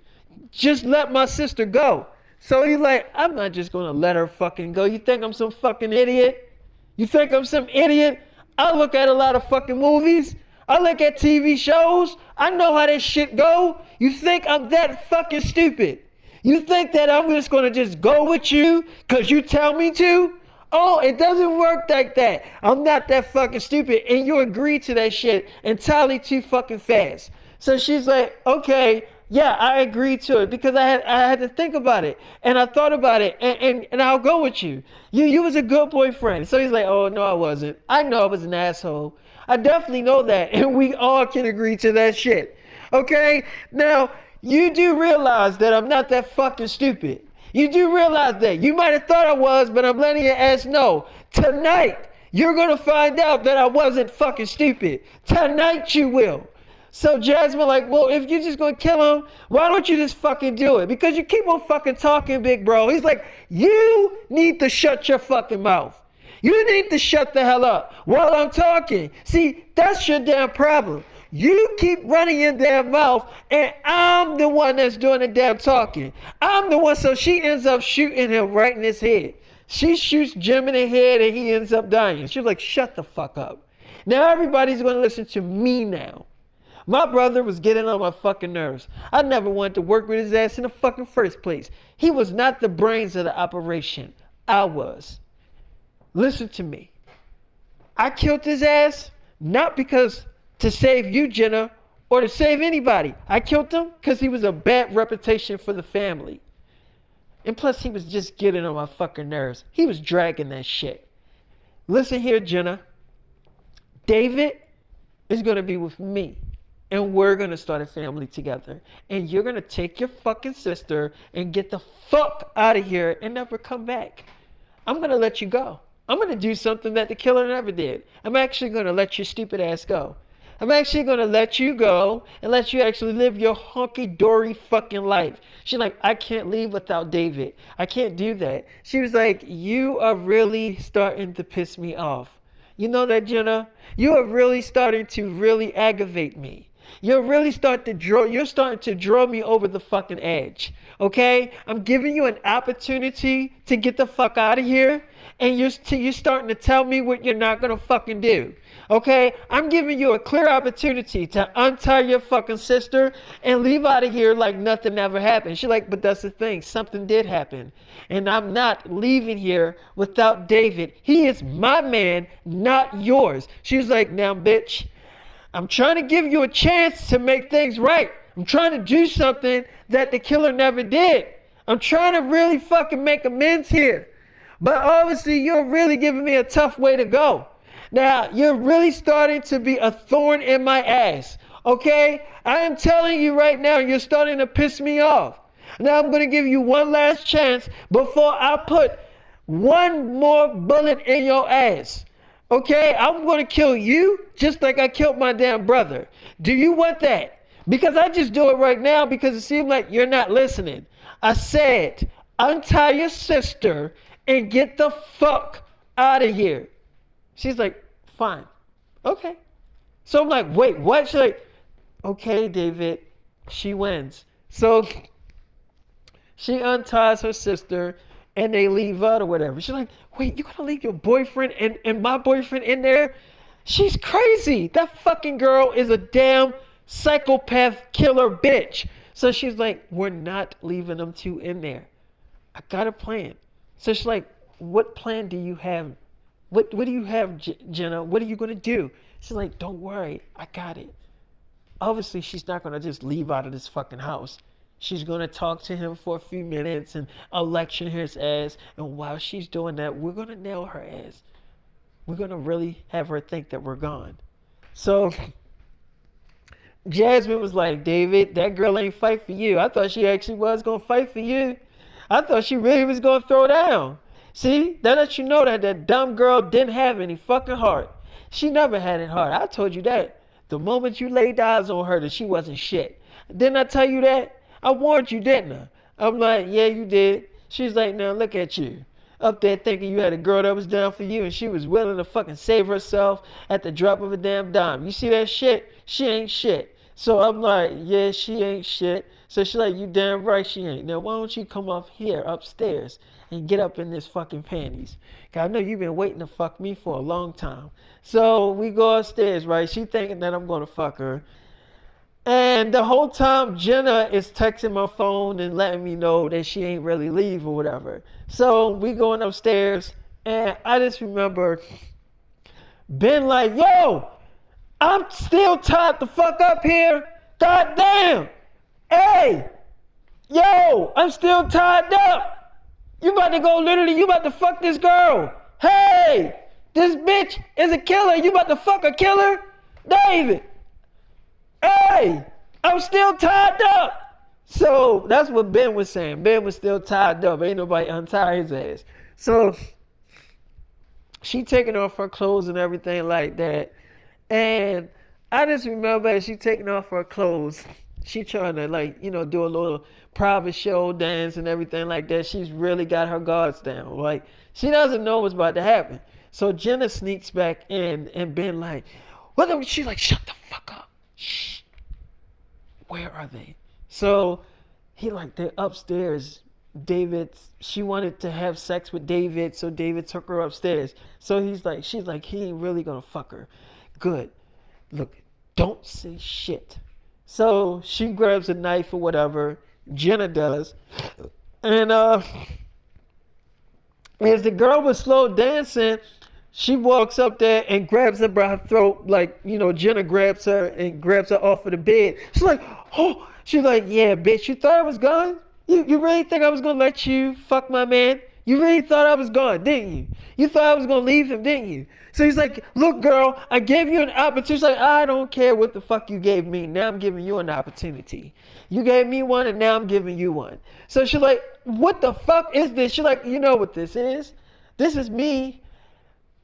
Just let my sister go. So he's like, I'm not just gonna let her fucking go. You think I'm some fucking idiot? You think I'm some idiot? I look at a lot of fucking movies. I look at TV shows. I know how this shit go. You think I'm that fucking stupid? You think that I'm just gonna just go with you because you tell me to? Oh, it doesn't work like that. I'm not that fucking stupid, and you agree to that shit entirely too fucking fast. So she's like, okay, yeah, I agreed to it because I had to think about it, and I thought about it, and I'll go with you. You was a good boyfriend. So he's like, oh no, I wasn't. I know I was an asshole. I definitely know that, and we all can agree to that shit. Okay? Now, you do realize that I'm not that fucking stupid. You do realize that. You might have thought I was, but I'm letting your ass know. Tonight, you're going to find out that I wasn't fucking stupid. Tonight you will. So Jasmine like, well, if you're just going to kill him, why don't you just fucking do it? Because you keep on fucking talking, big bro. He's like, you need to shut your fucking mouth. You need to shut the hell up while I'm talking. See, that's your damn problem. You keep running your damn mouth, and I'm the one that's doing the damn talking. I'm the one, so she ends up shooting him right in his head. She shoots Jim in the head, and he ends up dying. She's like, shut the fuck up. Now everybody's going to listen to me now. My brother was getting on my fucking nerves. I never wanted to work with his ass in the fucking first place. He was not the brains of the operation. I was. Listen to me. I killed his ass not because to save you, Jenna, or to save anybody. I killed him because he was a bad reputation for the family. And plus, he was just getting on my fucking nerves. He was dragging that shit. Listen here, Jenna. David is going to be with me. And we're going to start a family together. And you're going to take your fucking sister and get the fuck out of here and never come back. I'm going to let you go. I'm going to do something that the killer never did. I'm actually going to let your stupid ass go. I'm actually going to let you go and let you actually live your hunky-dory fucking life. She's like, I can't leave without David. I can't do that. She was like, you are really starting to piss me off. You know that, Jenna? You are really starting to really aggravate me. You're starting to draw me over the fucking edge. Okay? I'm giving you an opportunity to get the fuck out of here, and you're starting to tell me what you're not gonna fucking do. Okay? I'm giving you a clear opportunity to untie your fucking sister and leave out of here like nothing ever happened. She's like, but that's the thing, something did happen. And I'm not leaving here without David. He is my man, not yours. She's like, now bitch, I'm trying to give you a chance to make things right. I'm trying to do something that the killer never did. I'm trying to really fucking make amends here. But obviously, you're really giving me a tough way to go. Now, you're really starting to be a thorn in my ass. Okay? I am telling you right now, you're starting to piss me off. Now, I'm going to give you one last chance before I put one more bullet in your ass. Okay? I'm going to kill you just like I killed my damn brother. Do you want that? Because I just do it right now because it seems like you're not listening. I said, untie your sister and get the fuck out of here. She's like, fine. Okay. So I'm like, wait, what? She's like, okay, David. She wins. So she unties her sister and they leave out or whatever. She's like, wait, you gonna leave your boyfriend and my boyfriend in there? She's crazy. That fucking girl is a damn psychopath killer bitch. So she's like, we're not leaving them two in there. I got a plan. So she's like, what plan do you have? What do you have, Jenna? What are you going to do? She's like, don't worry. I got it. Obviously, she's not going to just leave out of this fucking house. She's going to talk to him for a few minutes and lecture his ass. And while she's doing that, we're going to nail her ass. We're going to really have her think that we're gone. So Jasmine was like, David, that girl ain't fight for you. I thought she actually was going to fight for you. I thought she really was going to throw down. See, that lets you know that dumb girl didn't have any fucking heart. She never had any heart. I told you that. The moment you laid eyes on her, that she wasn't shit. Didn't I tell you that? I warned you, didn't I? I'm like, yeah, you did. She's like, now look at you. Up there thinking you had a girl that was down for you and she was willing to fucking save herself at the drop of a damn dime. You see that shit? She ain't shit. So I'm like, yeah, she ain't shit. So she's like, you damn right she ain't. Now why don't you come up here upstairs and get up in this fucking panties? Cause I know you've been waiting to fuck me for a long time. So we go upstairs, right? She thinking that I'm gonna fuck her. And the whole time Jenna is texting my phone and letting me know that she ain't really leave or whatever. So we going upstairs and I just remember Ben like, yo, I'm still tied the fuck up here. God damn. Hey, yo, I'm still tied up. You about to go literally, you about to fuck this girl. Hey, this bitch is a killer. You about to fuck a killer? David. Hey, I'm still tied up. So that's what Ben was saying. Ben was still tied up. Ain't nobody untie his ass. So she taking off her clothes and everything like that. And I just remember as she taking off her clothes, she trying to do a little private show dance and everything like that. She's really got her guards down. Like, she doesn't know what's about to happen. So Jenna sneaks back in and Ben like, what? She's like, shut the fuck up. Shh. Where are they? So he like, they're upstairs. She wanted to have sex with David, so David took her upstairs. So she's like, he ain't really gonna fuck her. Good. Look, don't say shit. So she grabs a knife or whatever. Jenna does. And as the girl was slow dancing, she walks up there and grabs her by her throat, Jenna grabs her and grabs her off of the bed. She's like, oh, she's like, yeah, bitch, you thought I was gone? You really think I was going to let you fuck my man? You really thought I was gone, didn't you? You thought I was going to leave him, didn't you? So he's like, look, girl, I gave you an opportunity. She's like, I don't care what the fuck you gave me. Now I'm giving you an opportunity. You gave me one and now I'm giving you one. So she's like, what the fuck is this? She's like, you know what this is? This is me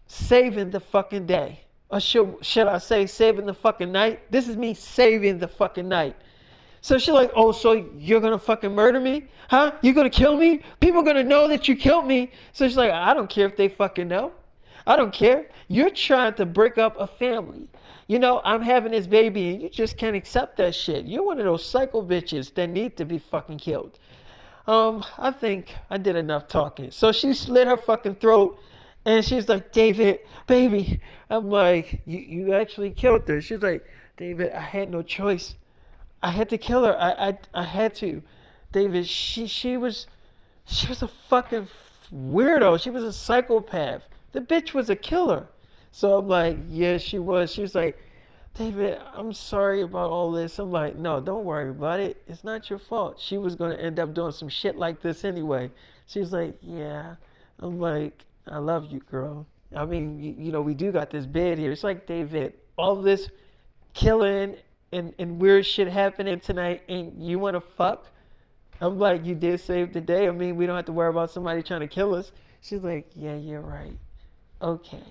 saving the fucking day. Or should I say saving the fucking night? This is me saving the fucking night. So she's like, oh, so you're going to fucking murder me? Huh? You're going to kill me? People are going to know that you killed me. So she's like, I don't care if they fucking know. I don't care. You're trying to break up a family. You know, I'm having this baby and you just can't accept that shit. You're one of those psycho bitches that need to be fucking killed. I think I did enough talking. So she slit her fucking throat and she's like, David, baby. I'm like, you actually killed her. She's like, David, I had no choice. I had to kill her. I had to. David, she was a fucking weirdo. She was a psychopath. The bitch was a killer. So I'm like, yeah, she was. She was like, David, I'm sorry about all this. I'm like, no, don't worry about it. It's not your fault. She was going to end up doing some shit like this anyway. She's like, yeah. I'm like, I love you, girl. I mean, you know, we do got this bed here. It's like, David, all this killing and weird shit happening tonight and you want to fuck? I'm like, you did save the day. I mean, we don't have to worry about somebody trying to kill us. She's like, yeah, you're right. Okay.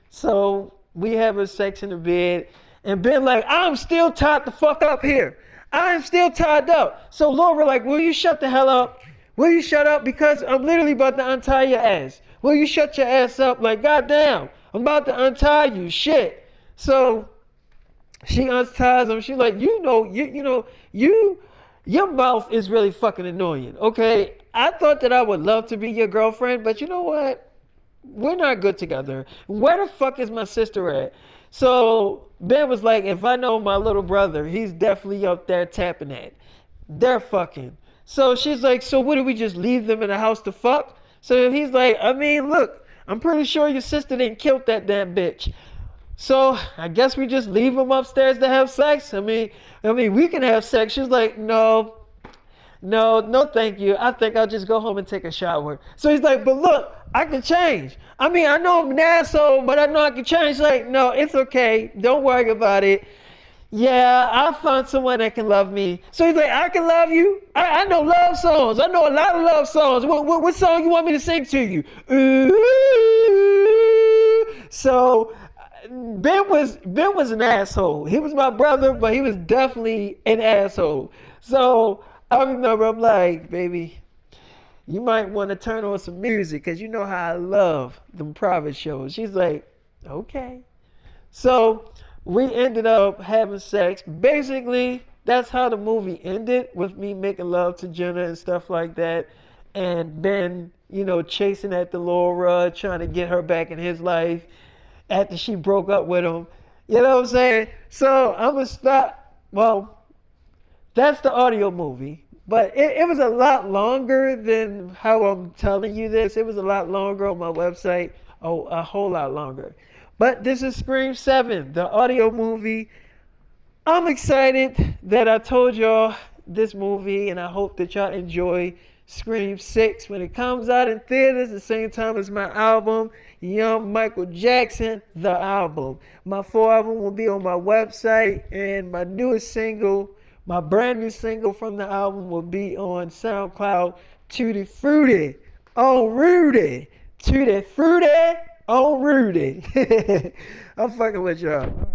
So we have a sex in the bed, and Ben like, I'm still tied the fuck up here. I'm still tied up. So Laura like, will you shut the hell up? Will you shut up? Because I'm literally about to untie your ass. Will you shut your ass up? Like, goddamn, I'm about to untie you. Shit. So she unties him. She's like, your mouth is really fucking annoying. Okay, I thought that I would love to be your girlfriend, but you know what? We're not good together. Where the fuck is my sister at? So Ben was like, if I know my little brother, he's definitely up there tapping that. They're fucking. So she's like, so what, do we just leave them in the house to fuck? So he's like, I mean, look, I'm pretty sure your sister didn't kill that damn bitch. So I guess we just leave them upstairs to have sex. I mean, we can have sex. She's like, no, thank you. I think I'll just go home and take a shower. So he's like, but look, I can change. I mean, I know I'm an asshole, but I know I can change. Like, no, it's okay. Don't worry about it. Yeah, I found someone that can love me. So he's like, I can love you. I know love songs. I know a lot of love songs. What song you want me to sing to you? Ooh. So Ben was an asshole. He was my brother, but he was definitely an asshole. So I remember I'm like, baby, you might want to turn on some music because you know how I love them private shows. She's like, okay. So we ended up having sex. Basically, that's how the movie ended, with me making love to Jenna and stuff like that. And Ben, you know, chasing at Laura, trying to get her back in his life after she broke up with him. You know what I'm saying? So I'm going to stop. Well, that's the audio movie. But it was a lot longer than how I'm telling you this. It was a lot longer on my website. Oh, a whole lot longer. But this is Scream 7, the audio movie. I'm excited that I told y'all this movie, and I hope that y'all enjoy Scream 6 when it comes out in theaters the same time as my album, Young Michael Jackson, the album. My full album will be on my website, and my newest single, my brand new single from the album, will be on SoundCloud, Tutti Frutti, on Rudy. Tutti Frutti, on Rudy. I'm fucking with y'all.